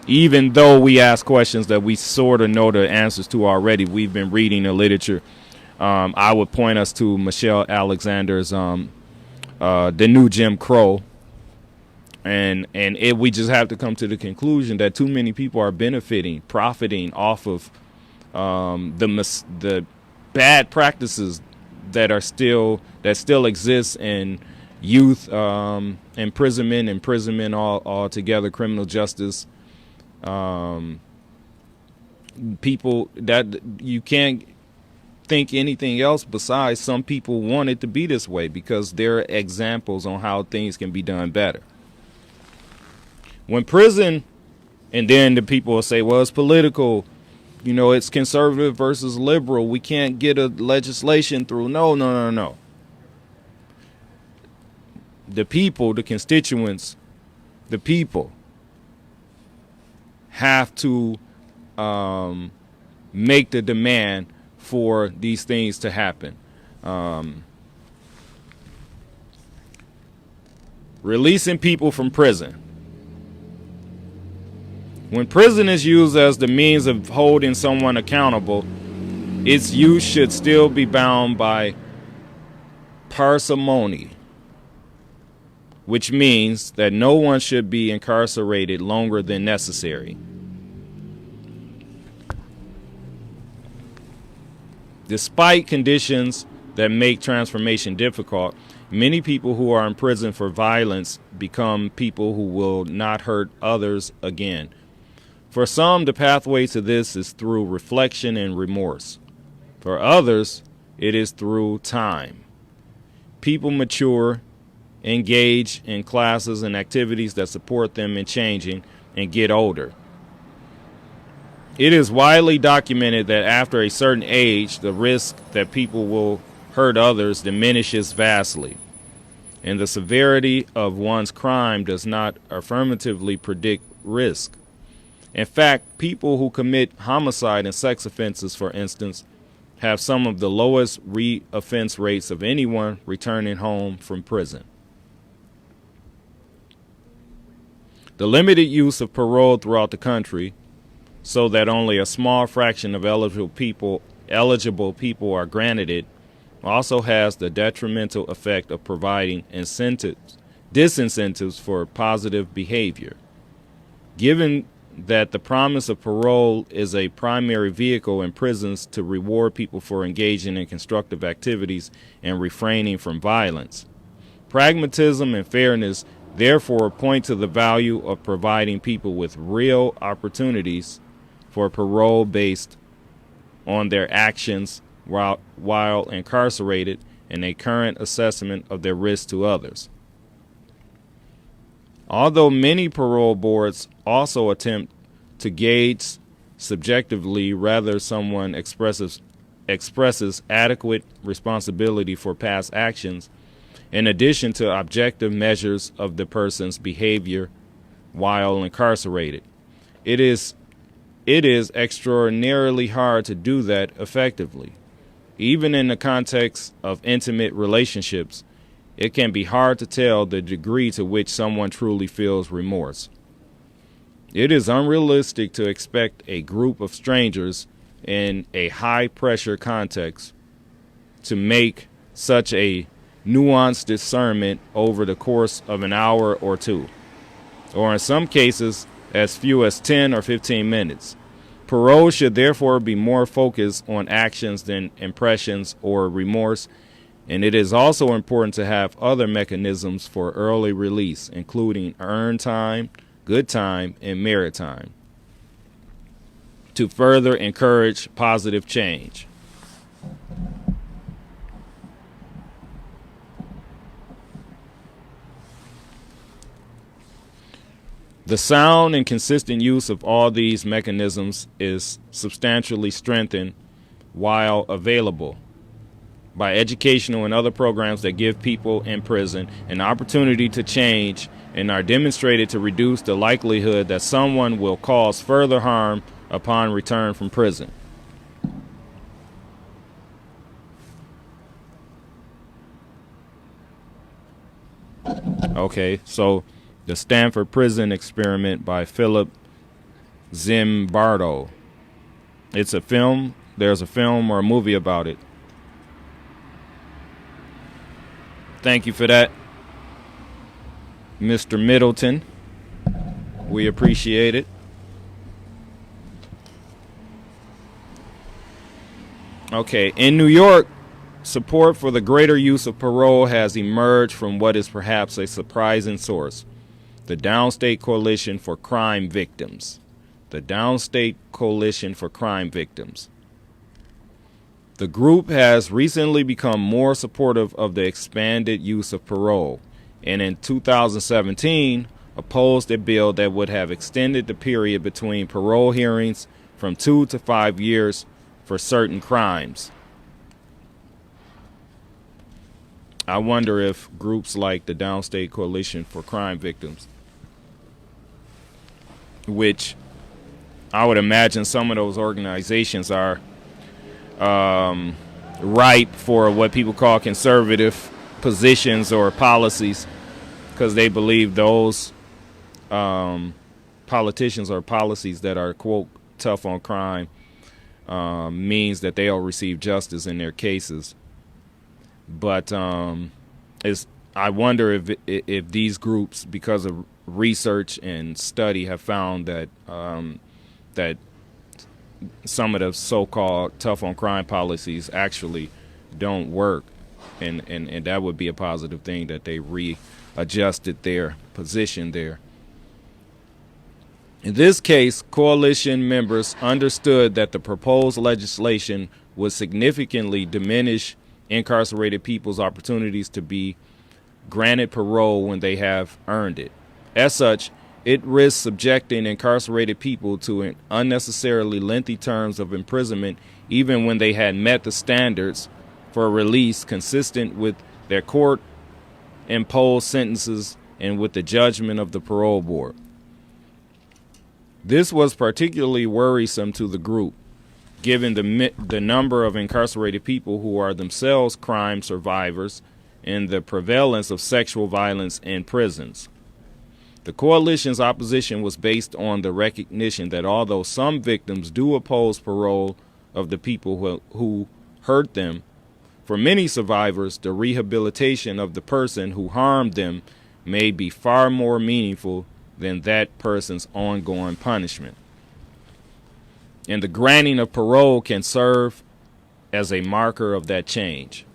Even though we ask questions that we sort of know the answers to already, we've been reading the literature. I would point us to Michelle Alexander's The New Jim Crow. And we just have to come to the conclusion that too many people are profiting off of the bad practices that still exist in youth imprisonment all together, criminal justice. People that you can't think anything else besides some people want it to be this way because there are examples on how things can be done better. When prison, and then the people will say, well, it's political, it's conservative versus liberal. We can't get a legislation through. No. The people, the constituents, the people have to make the demand for these things to happen. Releasing people from prison. When prison is used as the means of holding someone accountable, its use should still be bound by parsimony, which means that no one should be incarcerated longer than necessary. Despite conditions that make transformation difficult, many people who are in prison for violence become people who will not hurt others again. For some, the pathway to this is through reflection and remorse. For others, it is through time. People mature, engage in classes and activities that support them in changing, and get older. It is widely documented that after a certain age, the risk that people will hurt others diminishes vastly, and the severity of one's crime does not affirmatively predict risk. In fact, people who commit homicide and sex offenses, for instance, have some of the lowest re-offense rates of anyone returning home from prison. The limited use of parole throughout the country, so that only a small fraction of eligible people are granted it, also has the detrimental effect of providing disincentives for positive behavior. Given that the promise of parole is a primary vehicle in prisons to reward people for engaging in constructive activities and refraining from violence, pragmatism and fairness therefore point to the value of providing people with real opportunities for parole based on their actions while incarcerated and a current assessment of their risk to others. Although many parole boards also attempt to gauge subjectively whether someone expresses adequate responsibility for past actions, in addition to objective measures of the person's behavior while incarcerated, it is extraordinarily hard to do that effectively. Even in the context of intimate relationships, it can be hard to tell the degree to which someone truly feels remorse. It is unrealistic to expect a group of strangers in a high-pressure context to make such a nuanced discernment over the course of an hour or two, or in some cases, as few as 10 or 15 minutes. Parole should therefore be more focused on actions than impressions or remorse, And it is also important to have other mechanisms for early release, including earned time, good time, and merit time, to further encourage positive change. The sound and consistent use of all these mechanisms is substantially strengthened while available by educational and other programs that give people in prison an opportunity to change and are demonstrated to reduce the likelihood that someone will cause further harm upon return from prison. Okay, so the Stanford Prison Experiment by Philip Zimbardo. It's a film. There's a film or a movie about it. Thank you for that, Mr. Middleton. We appreciate it. Okay, in New York, support for the greater use of parole has emerged from what is perhaps a surprising source: the Downstate Coalition for Crime Victims. The Downstate Coalition for Crime Victims. The group has recently become more supportive of the expanded use of parole, and in 2017 opposed a bill that would have extended the period between parole hearings from 2 to 5 years for certain crimes. I wonder if groups like the Downstate Coalition for Crime Victims, which I would imagine some of those organizations are ripe for what people call conservative positions or policies, because they believe those politicians or policies that are, quote, tough on crime means that they'll receive justice in their cases. But I wonder if these groups, because of research and study, have found that that some of the so-called tough on crime policies actually don't work, and that would be a positive thing, that they readjusted their position there. In this case, coalition members understood that the proposed legislation would significantly diminish incarcerated people's opportunities to be granted parole when they have earned it. As such, it risks subjecting incarcerated people to unnecessarily lengthy terms of imprisonment, even when they had met the standards for release consistent with their court-imposed sentences and with the judgment of the parole board. This was particularly worrisome to the group, given the number of incarcerated people who are themselves crime survivors and the prevalence of sexual violence in prisons. The coalition's opposition was based on the recognition that although some victims do oppose parole of the people who hurt them, for many survivors, the rehabilitation of the person who harmed them may be far more meaningful than that person's ongoing punishment. And the granting of parole can serve as a marker of that change.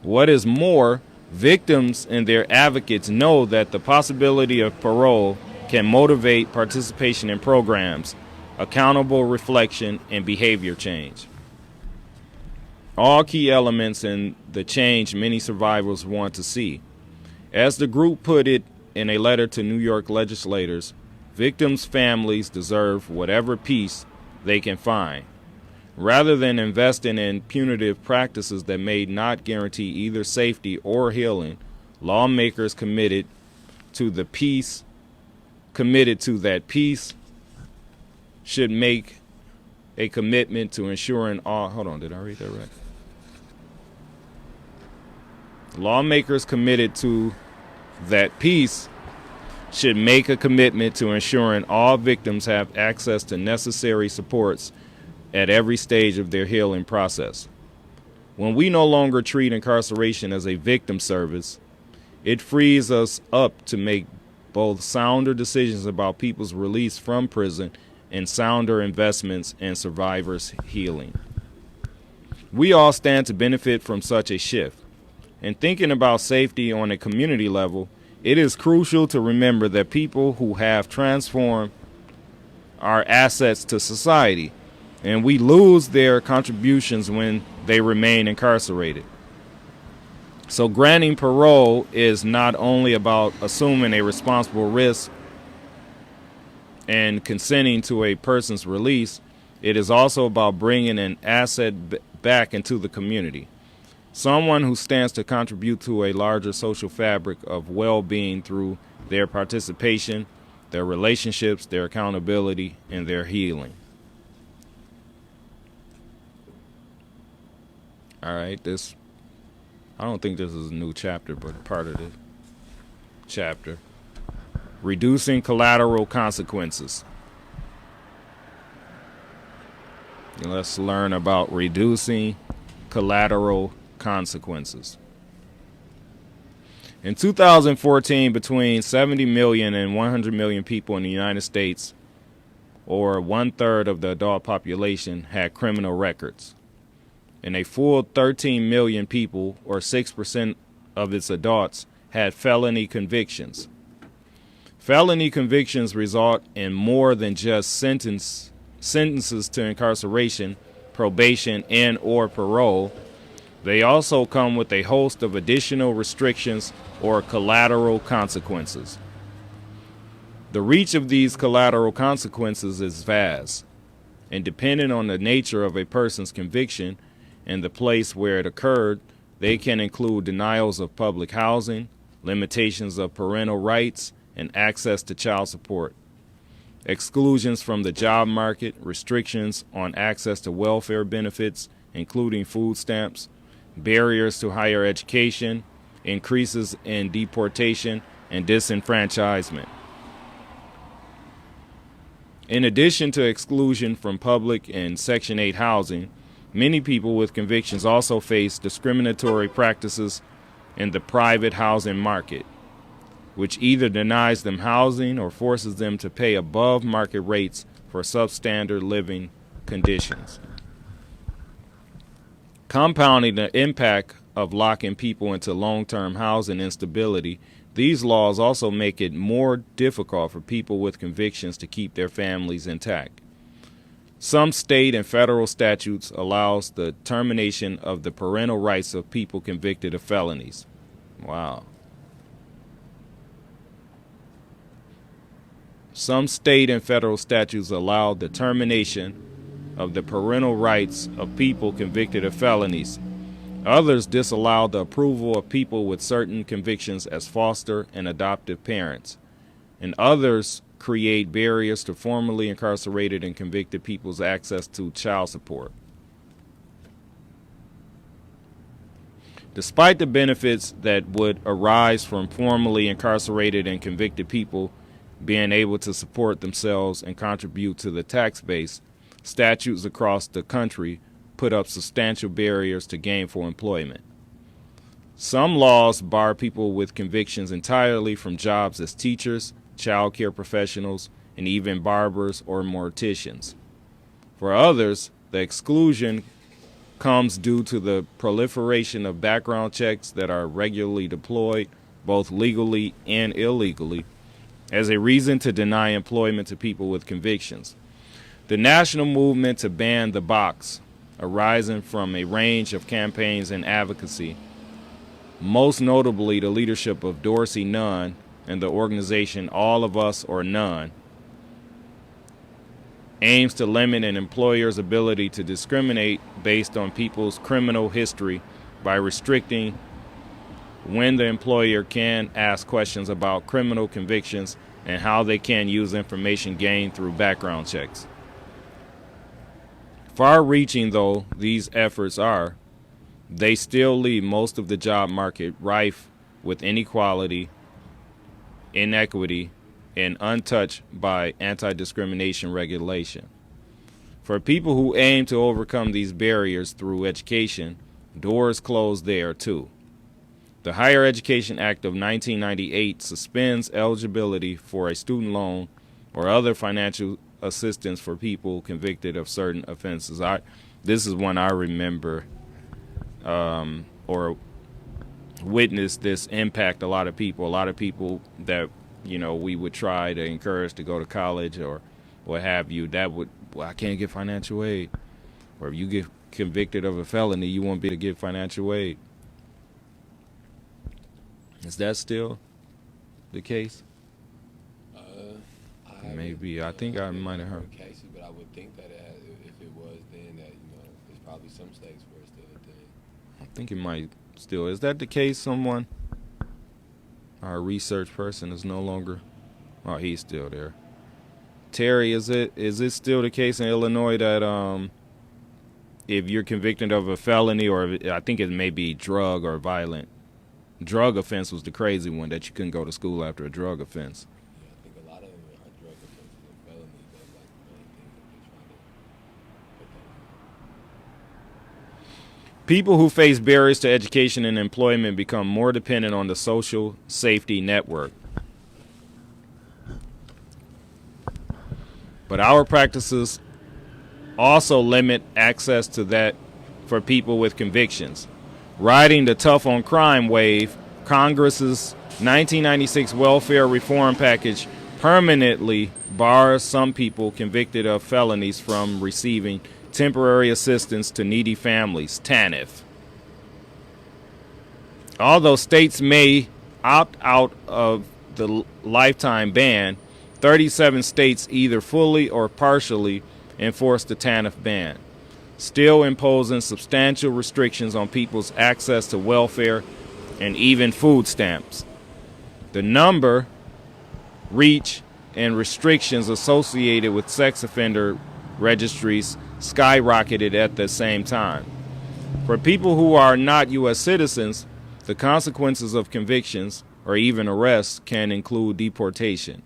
What is more, victims and their advocates know that the possibility of parole can motivate participation in programs, accountable reflection, and behavior change. All key elements in the change many survivors want to see. As the group put it in a letter to New York legislators, victims' families deserve whatever peace they can find. Rather than investing in punitive practices that may not guarantee either safety or healing, lawmakers committed to that peace should make a commitment to ensuring all. Hold on, did I read that right? Lawmakers committed to that peace should make a commitment to ensuring all victims have access to necessary supports at every stage of their healing process. When we no longer treat incarceration as a victim service, it frees us up to make both sounder decisions about people's release from prison and sounder investments in survivors' healing. We all stand to benefit from such a shift. In thinking about safety on a community level, it is crucial to remember that people who have transformed are assets to society, and we lose their contributions when they remain incarcerated. So granting parole is not only about assuming a responsible risk and consenting to a person's release, it is also about bringing an asset back into the community. Someone who stands to contribute to a larger social fabric of well-being through their participation, their relationships, their accountability, and their healing. All right, I don't think this is a new chapter, but part of the chapter. Reducing collateral consequences. And let's learn about reducing collateral consequences. In 2014, between 70 million and 100 million people in the United States, or 1/3 of the adult population, had criminal records. And a full 13 million people, or 6% of its adults, had felony convictions. Felony convictions result in more than just sentences to incarceration, probation, and or parole. They also come with a host of additional restrictions or collateral consequences. The reach of these collateral consequences is vast, and depending on the nature of a person's conviction and the place where it occurred, they can include denials of public housing, limitations of parental rights, and access to child support, exclusions from the job market, restrictions on access to welfare benefits, including food stamps, barriers to higher education, increases in deportation, and disenfranchisement. In addition to exclusion from public and Section 8 housing, many people with convictions also face discriminatory practices in the private housing market, which either denies them housing or forces them to pay above market rates for substandard living conditions. Compounding the impact of locking people into long-term housing instability, these laws also make it more difficult for people with convictions to keep their families intact. Some state and federal statutes allows the termination of the parental rights of people convicted of felonies. Wow. Some state and federal statutes allow the termination of the parental rights of people convicted of felonies. Others disallow the approval of people with certain convictions as foster and adoptive parents. And others create barriers to formerly incarcerated and convicted people's access to child support. Despite the benefits that would arise from formerly incarcerated and convicted people being able to support themselves and contribute to the tax base, statutes across the country put up substantial barriers to gainful employment. Some laws bar people with convictions entirely from jobs as teachers, child care professionals, and even barbers or morticians. For others, the exclusion comes due to the proliferation of background checks that are regularly deployed, both legally and illegally, as a reason to deny employment to people with convictions. The national movement to ban the box, arising from a range of campaigns and advocacy, most notably the leadership of Dorsey Nunn and the organization All of Us or None, aims to limit an employer's ability to discriminate based on people's criminal history by restricting when the employer can ask questions about criminal convictions and how they can use information gained through background checks. Far-reaching though these efforts are, they still leave most of the job market rife with inequality, inequity, and untouched by anti-discrimination regulation. For people who aim to overcome these barriers through education, doors close there too. The Higher Education Act of 1998 suspends eligibility for a student loan or other financial assistance for people convicted of certain offenses. This is one I remember, or witnessed this impact a lot of people. A lot of people that, we would try to encourage to go to college or what have you, that would, well, I can't get financial aid. Or if you get convicted of a felony, you won't be able to get financial aid. Is that still the case? Maybe. I think I might have heard cases, but I would think that if it was, then that there's probably some states where it's still a thing. I think it might still. Is that the case? Someone, our research person, is no longer. Oh, he's still there. Terry, is it still the case in Illinois that if you're convicted of a felony, or I think it may be drug or violent drug offense was the crazy one, that you couldn't go to school after a drug offense. Yeah, I think a lot of them are drug offenses and felonies. That's like the main thing that they're trying to put that. People who face barriers to education and employment become more dependent on the social safety network. But our practices also limit access to that for people with convictions. Riding the tough on crime wave, Congress's 1996 welfare reform package permanently bars some people convicted of felonies from receiving temporary assistance to needy families, TANF. Although states may opt out of the lifetime ban, 37 states either fully or partially enforce the TANF ban, still imposing substantial restrictions on people's access to welfare and even food stamps. The number, reach, and restrictions associated with sex offender registries skyrocketed at the same time. For people who are not U.S. citizens, the consequences of convictions or even arrests can include deportation.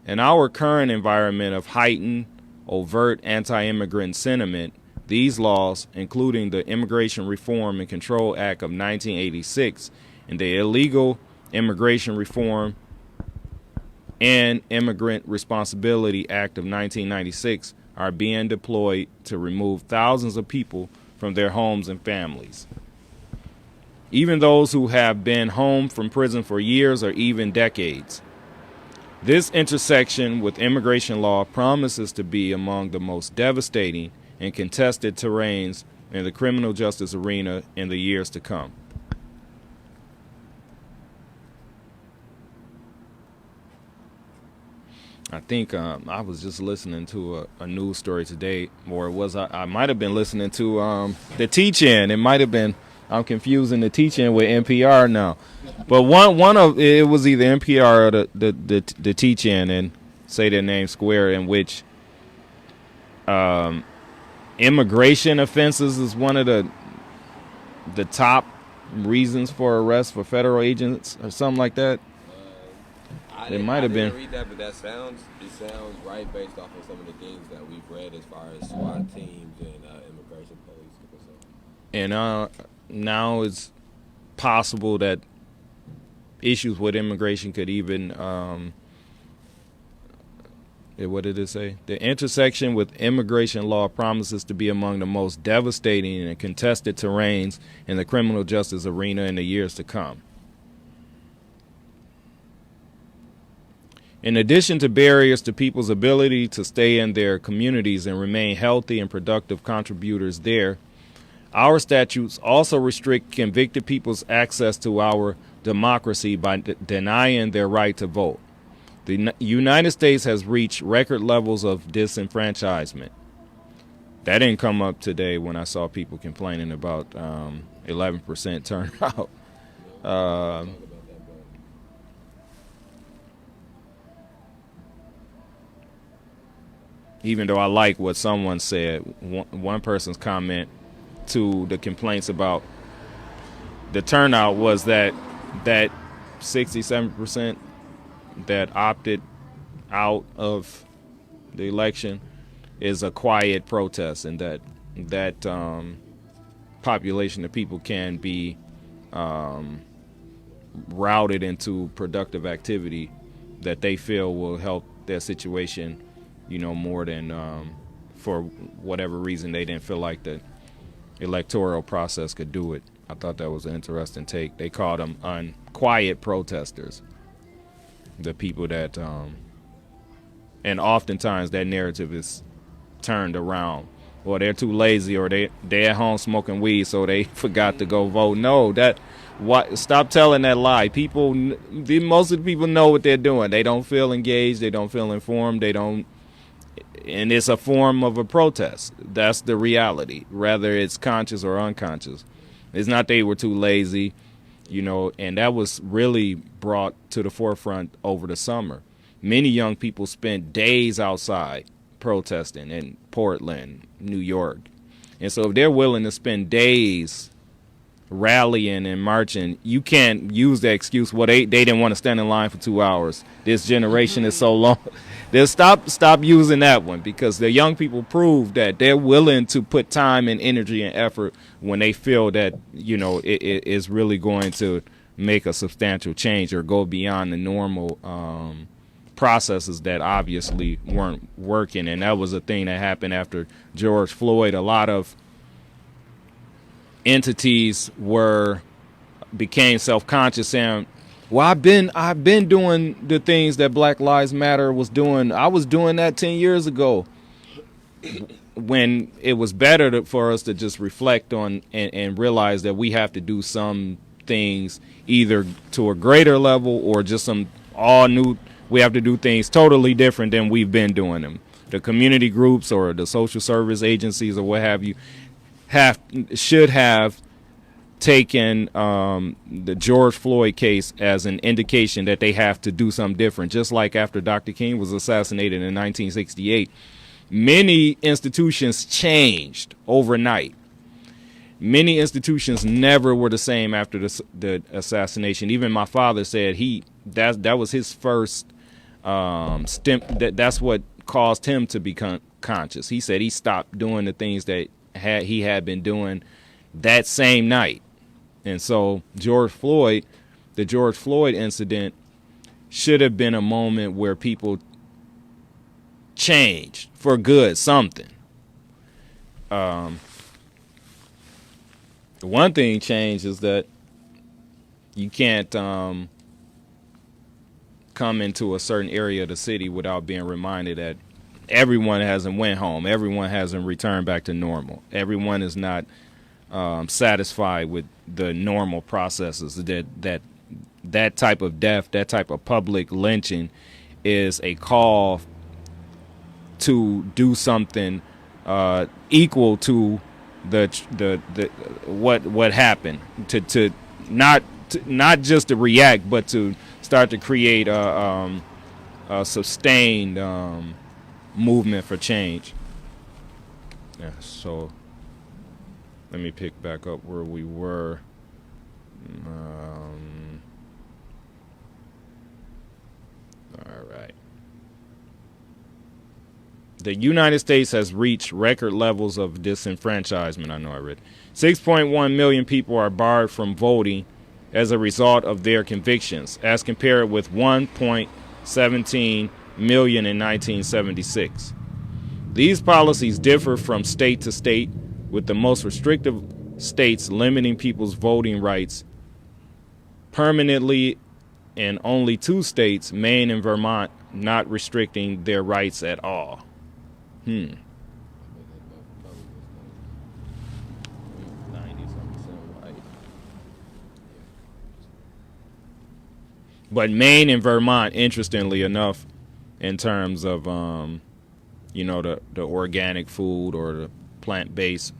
In our current environment of heightened, overt anti-immigrant sentiment, these laws, including the Immigration Reform and Control Act of 1986 and the Illegal Immigration Reform and Immigrant Responsibility Act of 1996, are being deployed to remove thousands of people from their homes and families. Even those who have been home from prison for years or even decades. This intersection with immigration law promises to be among the most devastating and contested terrains in the criminal justice arena in the years to come. I think I was just listening to a news story today, or it was I might have been listening to the Teach-In. It might have been, I'm confusing the Teach-In with NPR now, but one of it was either NPR or the Teach-In, and say their name square, in which immigration offenses is one of the top reasons for arrest for federal agents or something like that. It might have been. I didn't read that, but it sounds right based off of some of the things that we've read as far as SWAT teams and immigration police. And now it's possible that issues with immigration could even, what did it say? The intersection with immigration law promises to be among the most devastating and contested terrains in the criminal justice arena in the years to come. In addition to barriers to people's ability to stay in their communities and remain healthy and productive contributors there, our statutes also restrict convicted people's access to our democracy by denying their right to vote. The United States has reached record levels of disenfranchisement. That didn't come up today when I saw people complaining about 11% turnout. Even though I like what someone said, one person's comment to the complaints about the turnout was that 67% that opted out of the election is a quiet protest, and that population of people can be routed into productive activity that they feel will help their situation, more than for whatever reason they didn't feel like the electoral process could do it. I thought that was an interesting take. They called them quiet protesters. The people that, and oftentimes that narrative is turned around. Or they're too lazy, or they at home smoking weed, so they forgot to go vote. No, stop telling that lie. Most of the people know what they're doing. They don't feel engaged. They don't feel informed. And it's a form of a protest. That's the reality, whether it's conscious or unconscious. It's not they were too lazy, and that was really brought to the forefront over the summer. Many young people spent days outside protesting in Portland, New York. And so if they're willing to spend days rallying and marching, you can't use that excuse, well, they didn't want to stand in line for 2 hours. This generation is so long. They'll stop using that one, because the young people prove that they're willing to put time and energy and effort when they feel that, it is really going to make a substantial change or go beyond the normal processes that obviously weren't working. And that was a thing that happened after George Floyd. A lot of entities became self-conscious, saying, well, I've been doing the things that Black Lives Matter was doing. I was doing that 10 years ago, when it was better for us to just reflect on and realize that we have to do some things either to a greater level or just some all new. We have to do things totally different than we've been doing them. The community groups or the social service agencies or what have you should have taken the George Floyd case as an indication that they have to do something different. Just like after Dr. King was assassinated in 1968, many institutions changed overnight. Many institutions never were the same after the assassination. Even my father said that was his first that's what caused him to become conscious. He said he stopped doing the things that he had been doing that same night. And so the George Floyd incident should have been a moment where people changed for good, something. The one thing changed is that you can't come into a certain area of the city without being reminded that everyone hasn't went home. Everyone hasn't returned back to normal. Everyone is not satisfied with the normal processes. That type of death, that type of public lynching, is a call to do something equal to what happened. To not just to react, but to start to create a sustained movement for change. Yeah, so let me pick back up where we were. All right. The United States has reached record levels of disenfranchisement. I know I read 6.1 million people are barred from voting as a result of their convictions, as compared with 1.17 million in 1976. These policies differ from state to state, with the most restrictive states limiting people's voting rights permanently, and only 2 states, Maine and Vermont, not restricting their rights at all. But Maine and Vermont, interestingly enough, in terms of the organic food or the plant-based,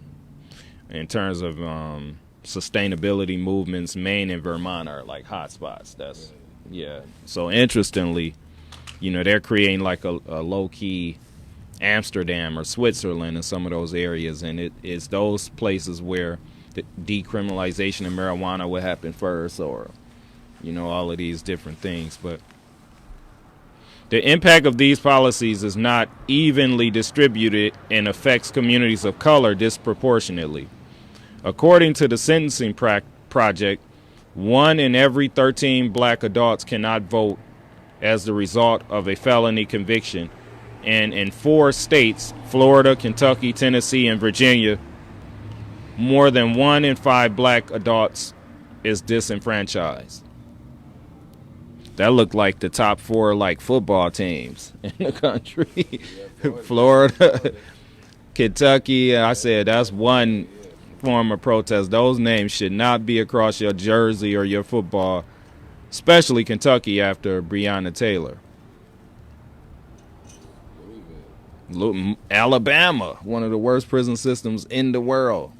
in terms of sustainability movements, Maine and Vermont are like hot spots. So interestingly, they're creating like a low-key Amsterdam or Switzerland in some of those areas, and it is those places where the decriminalization of marijuana would happen first, or all of these different things. But the impact of these policies is not evenly distributed and affects communities of color disproportionately. According to the Sentencing Project, 1 in every 13 black adults cannot vote as the result of a felony conviction. And in 4 states, Florida, Kentucky, Tennessee, and Virginia, more than 1 in 5 black adults is disenfranchised. That looked like the top 4 like football teams in the country. Florida, Kentucky. I said that's one form of protest. Those names should not be across your jersey or your football, especially Kentucky after Breonna Taylor. Alabama, one of the worst prison systems in the world,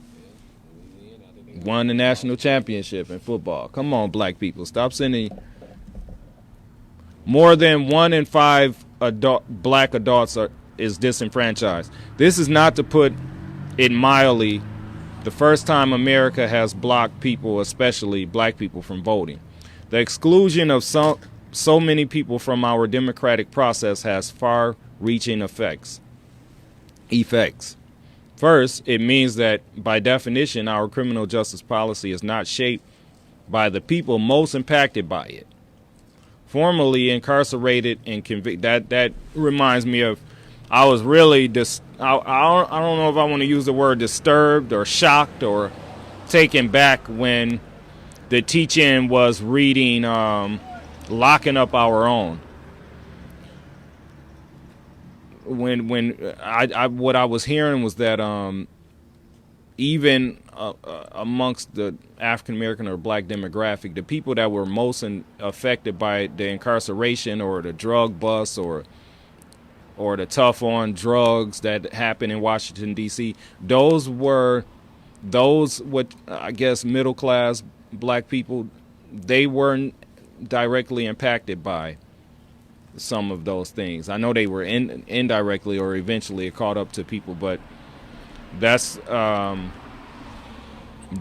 won the national championship in football. Come on, black people, stop sending. More than 1 in 5 black adults is disenfranchised. This is, not to put it mildly, the first time America has blocked people, especially black people, from voting. The exclusion of so many people from our democratic process has far-reaching effects. First, it means that, by definition, our criminal justice policy is not shaped by the people most impacted by it. Formerly incarcerated and convicted. That reminds me of, I was really I don't know if I want to use the word disturbed or shocked or taken back when the teach-in was reading Locking Up Our Own. When I what I was hearing was that even amongst the African American or black demographic, the people that were most affected by the incarceration or the drug bust or the tough on drugs that happened in Washington, D.C., those what I guess middle class black people, they weren't directly impacted by some of those things. I know they were indirectly or eventually caught up to people, but that's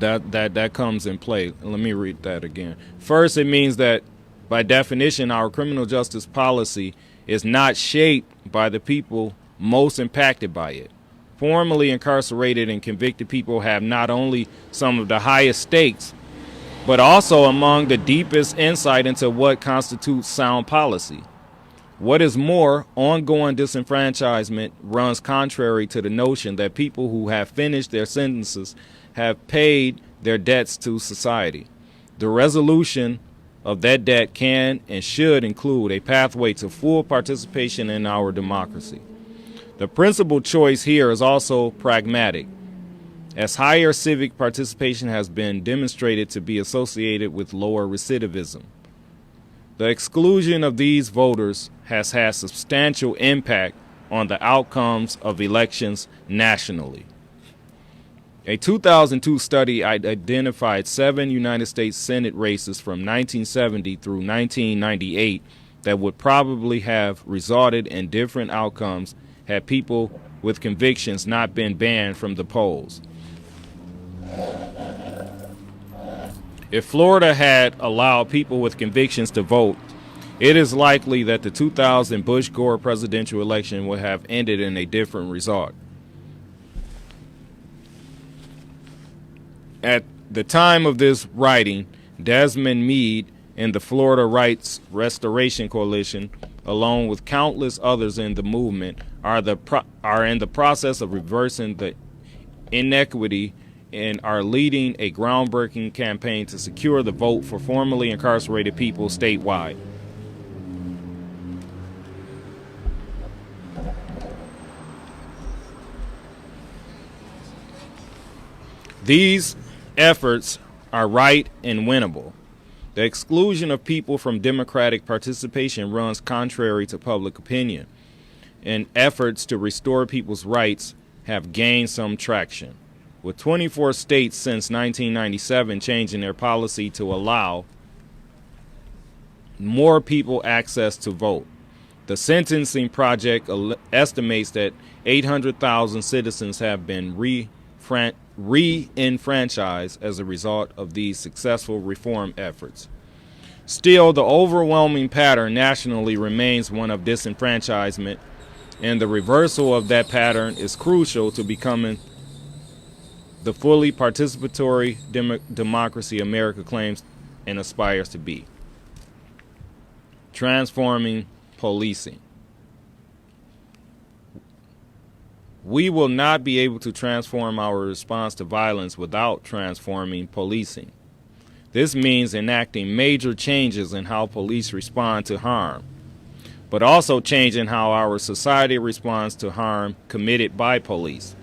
that comes in play. Let me read that again. First, it means that by definition, our criminal justice policy is not shaped by the people most impacted by it. Formerly incarcerated and convicted people have not only some of the highest stakes, but also among the deepest insight into what constitutes sound policy. What is more, ongoing disenfranchisement runs contrary to the notion that people who have finished their sentences have paid their debts to society. The resolution of that debt can and should include a pathway to full participation in our democracy. The principal choice here is also pragmatic, as higher civic participation has been demonstrated to be associated with lower recidivism. The exclusion of these voters has had substantial impact on the outcomes of elections nationally. A 2002 study identified 7 United States Senate races from 1970 through 1998 that would probably have resulted in different outcomes had people with convictions not been banned from the polls. If Florida had allowed people with convictions to vote, it is likely that the 2000 Bush-Gore presidential election would have ended in a different result. At the time of this writing, Desmond Meade and the Florida Rights Restoration Coalition, along with countless others in the movement, are in the process of reversing the inequity and are leading a groundbreaking campaign to secure the vote for formerly incarcerated people statewide. These efforts are right and winnable. The exclusion of people from democratic participation runs contrary to public opinion, and efforts to restore people's rights have gained some traction, with 24 states since 1997 changing their policy to allow more people access to vote. The Sentencing Project estimates that 800,000 citizens have been re-enfranchised as a result of these successful reform efforts. Still, the overwhelming pattern nationally remains one of disenfranchisement, and the reversal of that pattern is crucial to becoming the fully participatory democracy America claims and aspires to be. Transforming policing. We will not be able to transform our response to violence without transforming policing. This means enacting major changes in how police respond to harm, but also changing how our society responds to harm committed by police.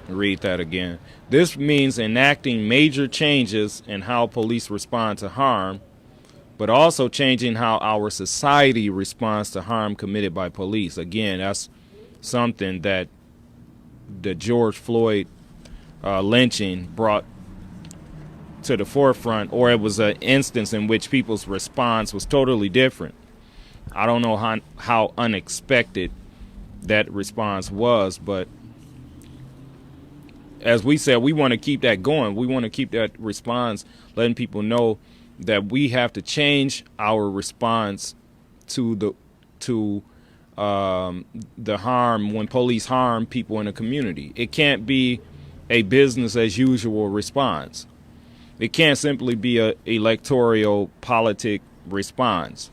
Read that again. This means enacting major changes in how police respond to harm, but also changing how our society responds to harm committed by police. Again, that's something that the George Floyd lynching brought to the forefront, or it was an instance in which people's response was totally different. I don't know how unexpected that response was, but as we said, we want to keep that going. We want to keep that response, letting people know that we have to change our response to the harm when police harm people in a community. It can't be a business as usual response. It can't simply be a electoral politic response.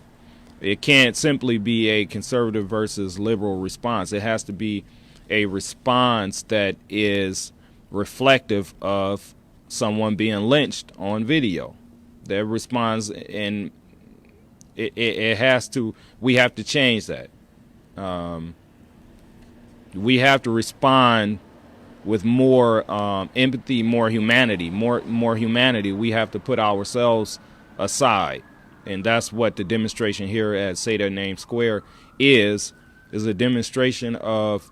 It can't simply be a conservative versus liberal response. It has to be a response that is reflective of someone being lynched on video. That responds, and it has to. We have to change that. We have to respond with more empathy, more humanity, more humanity. We have to put ourselves aside, and that's what the demonstration here at Say Their Name Square is a demonstration of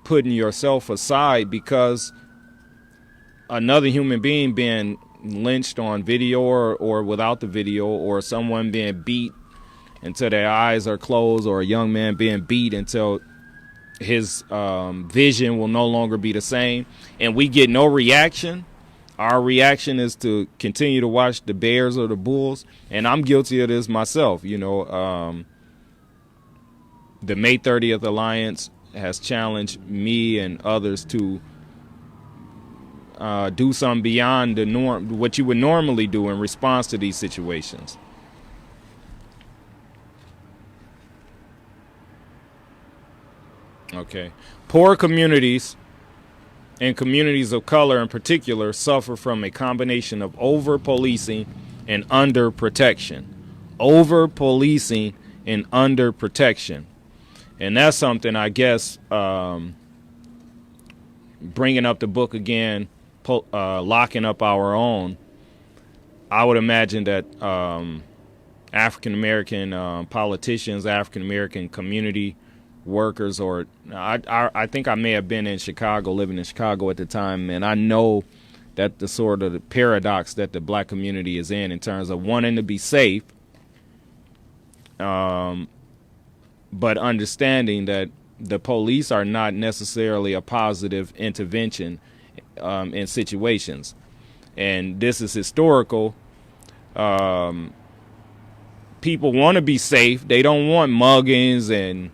putting yourself aside because another human being being lynched on video or without the video, or someone being beat until their eyes are closed, or a young man being beat until his vision will no longer be the same, and we get no reaction. Our reaction is to continue to watch the Bears or the Bulls, and I'm guilty of this myself. You know, the May 30th Alliance has challenged me and others to do something beyond the norm, what you would normally do in response to these situations. Okay. Poor communities and communities of color in particular suffer from a combination of over-policing and under-protection. Over-policing and under-protection. And that's something, I guess, bringing up the book again, locking up our own, I would imagine that African-American politicians, African-American community workers, or I think I may have been in Chicago, living in Chicago at the time, and I know that the sort of the paradox that the black community is in terms of wanting to be safe, but understanding that the police are not necessarily a positive intervention in situations. And this is historical. People want to be safe. They don't want muggings and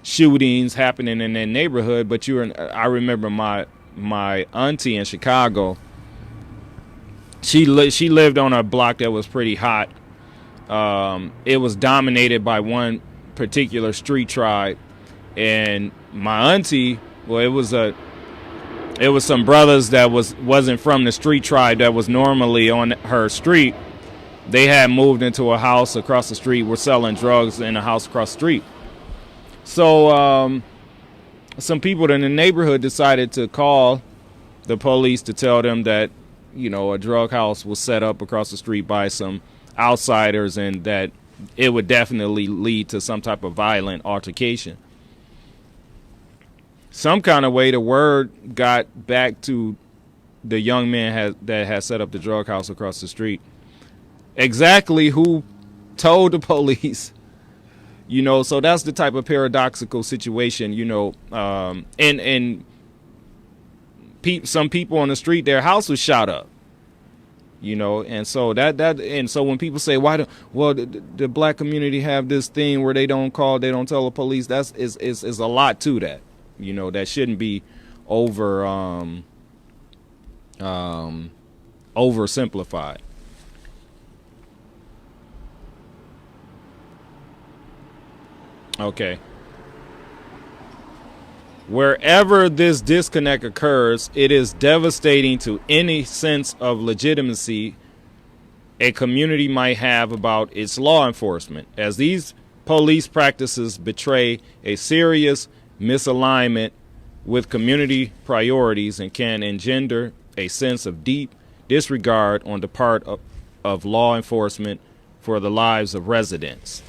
shootings happening in their neighborhood. But I remember my auntie in Chicago. She lived on a block that was pretty hot. It was dominated by one particular street tribe. And my auntie, well, it was some brothers that wasn't from the street tribe that was normally on her street. They had moved into a house across the street, were selling drugs in a house across the street. So some people in the neighborhood decided to call the police to tell them that, you know, a drug house was set up across the street by some outsiders and that it would definitely lead to some type of violent altercation. Some kind of way the word got back to the young man that had set up the drug house across the street. Exactly who told the police, you know, so that's the type of paradoxical situation, you know, and some people on the street, their house was shot up, you know, and so so when people say, the black community have this thing where they don't tell the police, is a lot to that. You know, that shouldn't be oversimplified. Okay. Wherever this disconnect occurs, it is devastating to any sense of legitimacy a community might have about its law enforcement, as these police practices betray a serious misalignment with community priorities and can engender a sense of deep disregard on the part of law enforcement for the lives of residents.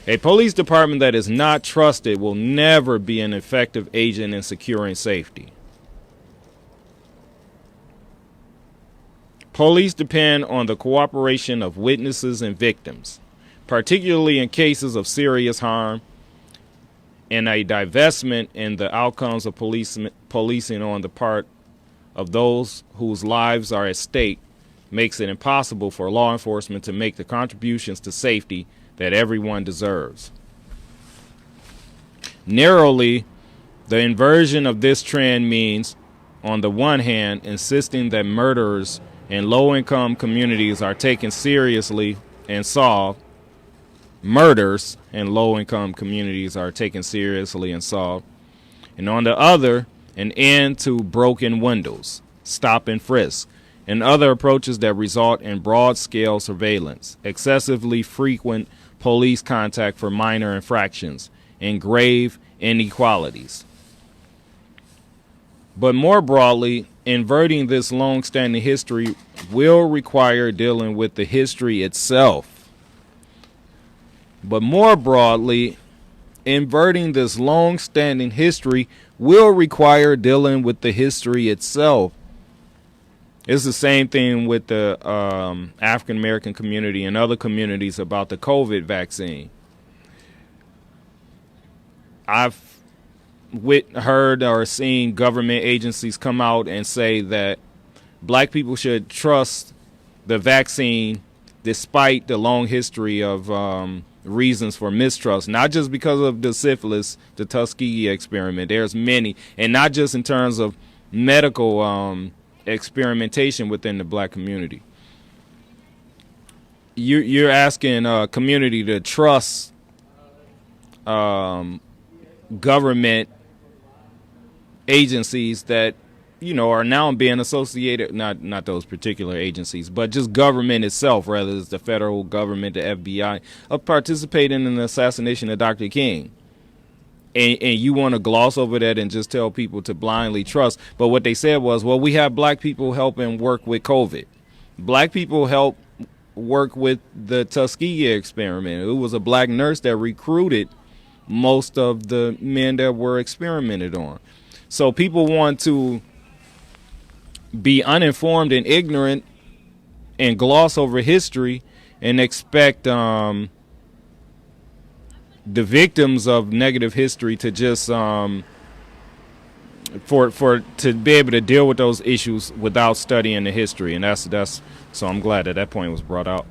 A police department that is not trusted will never be an effective agent in securing safety. Police depend on the cooperation of witnesses and victims, particularly in cases of serious harm, and a divestment in the outcomes of policing on the part of those whose lives are at stake makes it impossible for law enforcement to make the contributions to safety that everyone deserves. Narrowly, the inversion of this trend means, on the one hand, insisting that murderers in low-income communities are taken seriously and solved. Murders in low-income communities are taken seriously and solved. And on the other, an end to broken windows, stop and frisk, and other approaches that result in broad-scale surveillance, excessively frequent police contact for minor infractions, and grave inequalities. But more broadly, inverting this long-standing history will require dealing with the history itself. But more broadly, inverting this long-standing history will require dealing with the history itself. It's the same thing with the African American community and other communities about the COVID vaccine. I've heard or seen government agencies come out and say that black people should trust the vaccine despite the long history of reasons for mistrust, not just because of the syphilis, the Tuskegee experiment. There's many, and not just in terms of medical experimentation within the black community. You're asking a community to trust government agencies that, you know, are now being associated, not those particular agencies, but just government itself, rather it's the federal government, the FBI, of participating in the assassination of Dr. King. And you want to gloss over that and just tell people to blindly trust. But what they said was, well, we have black people helping work with COVID. Black people help work with the Tuskegee experiment. It was a black nurse that recruited most of the men that were experimented on. So people want to be uninformed and ignorant and gloss over history and expect the victims of negative history to just to be able to deal with those issues without studying the history. And that's so I'm glad that point was brought out.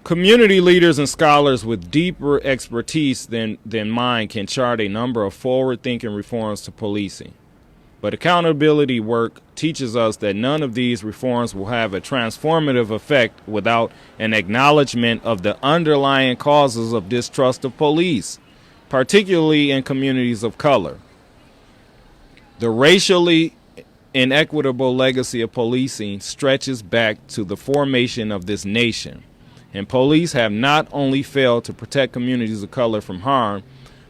Community leaders and scholars with deeper expertise than mine can chart a number of forward-thinking reforms to policing. But accountability work teaches us that none of these reforms will have a transformative effect without an acknowledgement of the underlying causes of distrust of police, particularly in communities of color. The racially inequitable legacy of policing stretches back to the formation of this nation, and police have not only failed to protect communities of color from harm,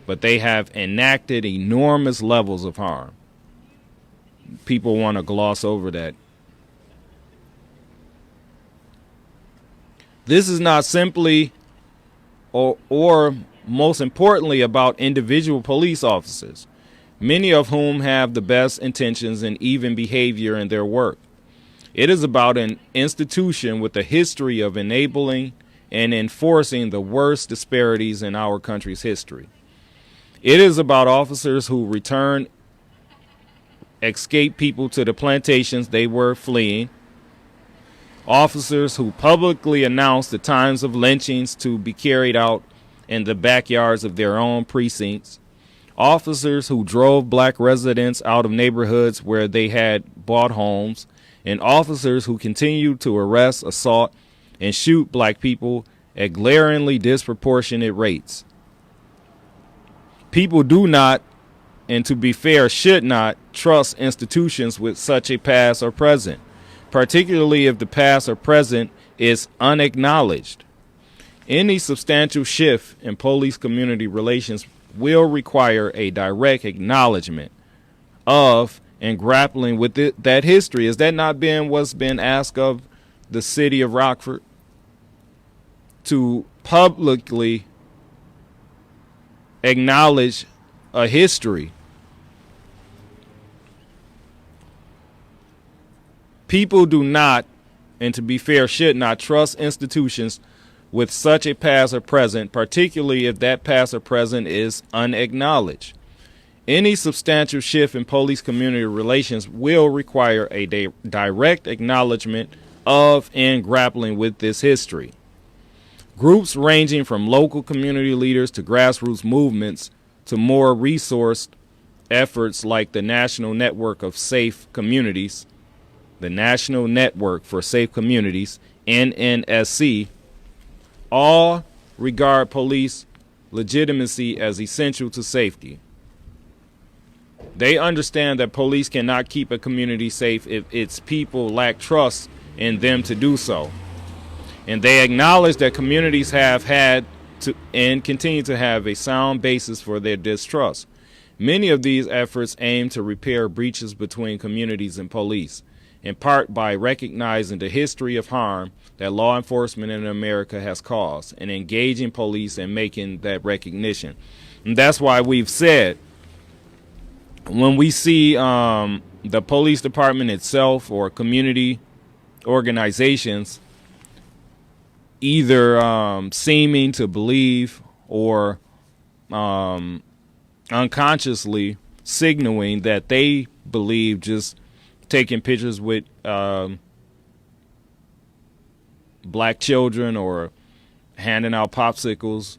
but they have enacted enormous levels of harm. People want to gloss over that. This is not simply or most importantly about individual police officers, many of whom have the best intentions and even behavior in their work. It is about an institution with a history of enabling and enforcing the worst disparities in our country's history. It is about officers who return escaped people to the plantations they were fleeing, officers who publicly announced the times of lynchings to be carried out in the backyards of their own precincts, officers who drove black residents out of neighborhoods where they had bought homes, and officers who continued to arrest, assault, and shoot black people at glaringly disproportionate rates. People do not, and to be fair, should not trust institutions with such a past or present, particularly if the past or present is unacknowledged. Any substantial shift in police-community relations will require a direct acknowledgement of and grappling with that history. Has that not been what's been asked of the city of Rockford? To publicly acknowledge a history. People do not, and to be fair, should not trust institutions with such a past or present, particularly if that past or present is unacknowledged. Any substantial shift in police-community relations will require a direct acknowledgement of and grappling with this history. Groups ranging from local community leaders to grassroots movements to more resourced efforts like the National Network of Safe Communities, the National Network for Safe Communities, NNSC, all regard police legitimacy as essential to safety. They understand that police cannot keep a community safe if its people lack trust in them to do so. And they acknowledge that communities have had to and continue to have a sound basis for their distrust. Many of these efforts aim to repair breaches between communities and police, in part by recognizing the history of harm that law enforcement in America has caused and engaging police and making that recognition. And that's why we've said when we see the police department itself or community organizations either seeming to believe or unconsciously signaling that they believe just taking pictures with black children or handing out popsicles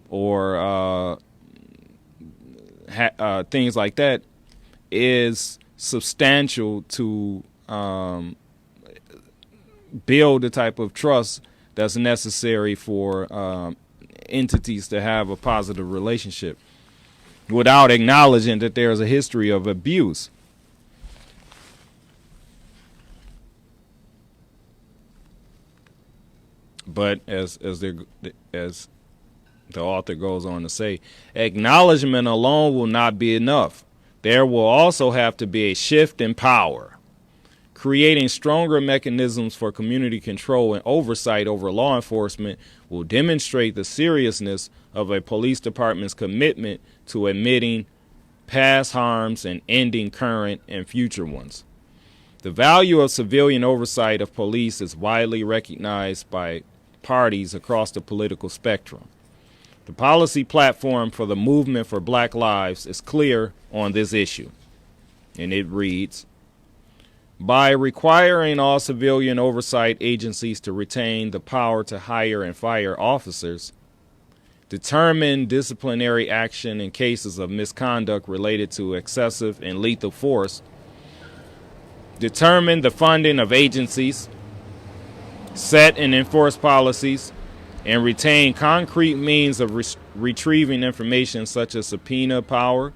or things like that is substantial to build the type of trust that's necessary for entities to have a positive relationship without acknowledging that there's a history of abuse. But as the author goes on to say, acknowledgement alone will not be enough. There will also have to be a shift in power. Creating stronger mechanisms for community control and oversight over law enforcement will demonstrate the seriousness of a police department's commitment to admitting past harms and ending current and future ones. The value of civilian oversight of police is widely recognized by parties across the political spectrum. The policy platform for the Movement for Black Lives is clear on this issue, and it reads, by requiring all civilian oversight agencies to retain the power to hire and fire officers, determine disciplinary action in cases of misconduct related to excessive and lethal force, determine the funding of agencies, set and enforce policies, and retain concrete means of retrieving information such as subpoena power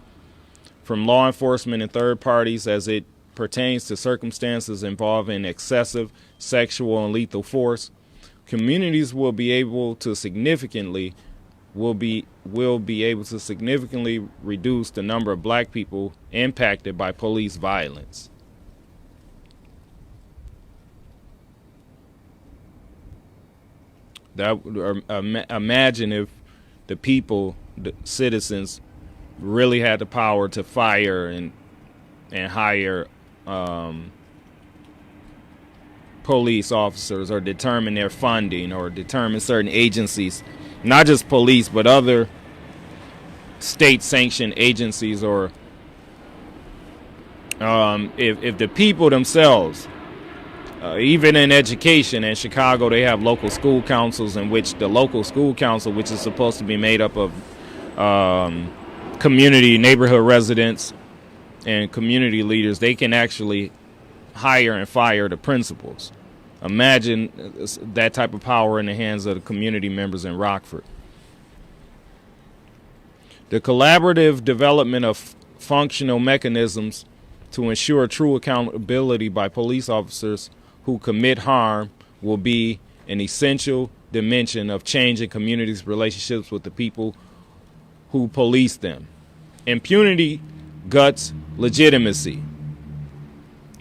from law enforcement and third parties as it pertains to circumstances involving excessive sexual and lethal force. Communities will be able to significantly reduce the number of black people impacted by police violence. That imagine if the people, the citizens, really had the power to fire and hire police officers or determine their funding or determine certain agencies, not just police, but other state-sanctioned agencies, or if the people themselves, even in education in Chicago, they have local school councils in which the local school council, which is supposed to be made up of community, neighborhood residents, and community leaders, they can actually hire and fire the principals. Imagine that type of power in the hands of the community members in Rockford. The collaborative development of functional mechanisms to ensure true accountability by police officers who commit harm will be an essential dimension of changing communities' relationships with the people who police them. Impunity guts legitimacy.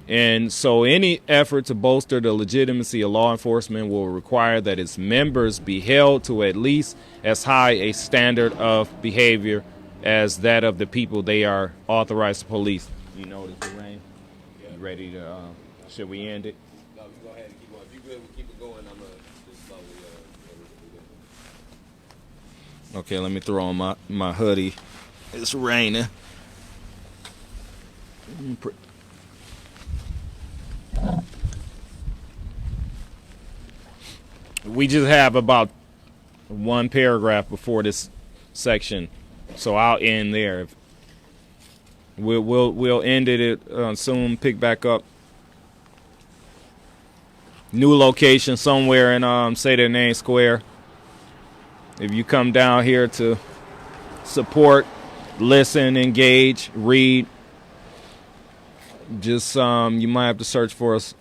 And so any effort to bolster the legitimacy of law enforcement will require that its members be held to at least as high a standard of behavior as that of the people they are authorized to police. You notice the rain? You ready to, should we end it? No, you go ahead and keep going. If you good, we'll keep it going. I'm going to just slowly, Okay, let me throw on my hoodie. It's raining. We just have about one paragraph before this section, so I'll end there. We'll end it soon. Pick back up. New location somewhere in Say Their Name Square. If you come down here to support, listen, engage, read, just you might have to search for us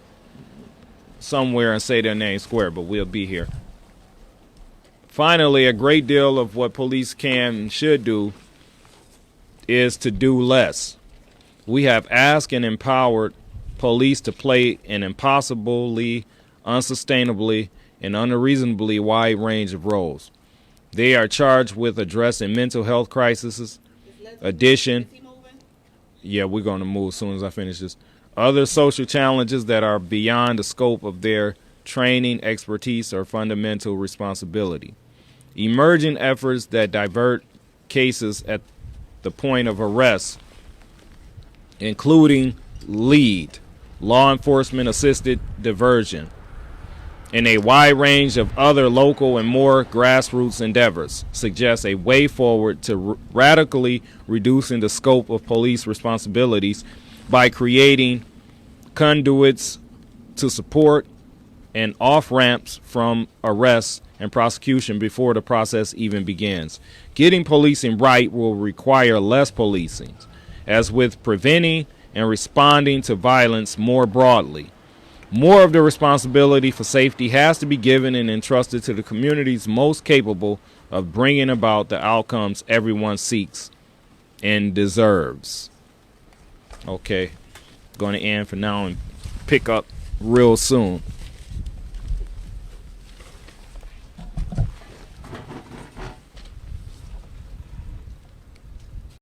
somewhere and Say Their Name Square, but we'll be here. Finally, a great deal of what police can and should do is to do less. We have asked and empowered police to play an impossibly, unsustainably, and unreasonably wide range of roles. They are charged with addressing mental health crises, addiction. Yeah, we're going to move as soon as I finish this. Other social challenges that are beyond the scope of their training, expertise, or fundamental responsibility. Emerging efforts that divert cases at the point of arrest, including LEAD, law enforcement assisted diversion, and a wide range of other local and more grassroots endeavors, suggests a way forward to radically reducing the scope of police responsibilities by creating conduits to support and off-ramps from arrests and prosecution before the process even begins. Getting policing right will require less policing, as with preventing and responding to violence more broadly. More of the responsibility for safety has to be given and entrusted to the communities most capable of bringing about the outcomes everyone seeks and deserves. Okay, going to end for now and pick up real soon.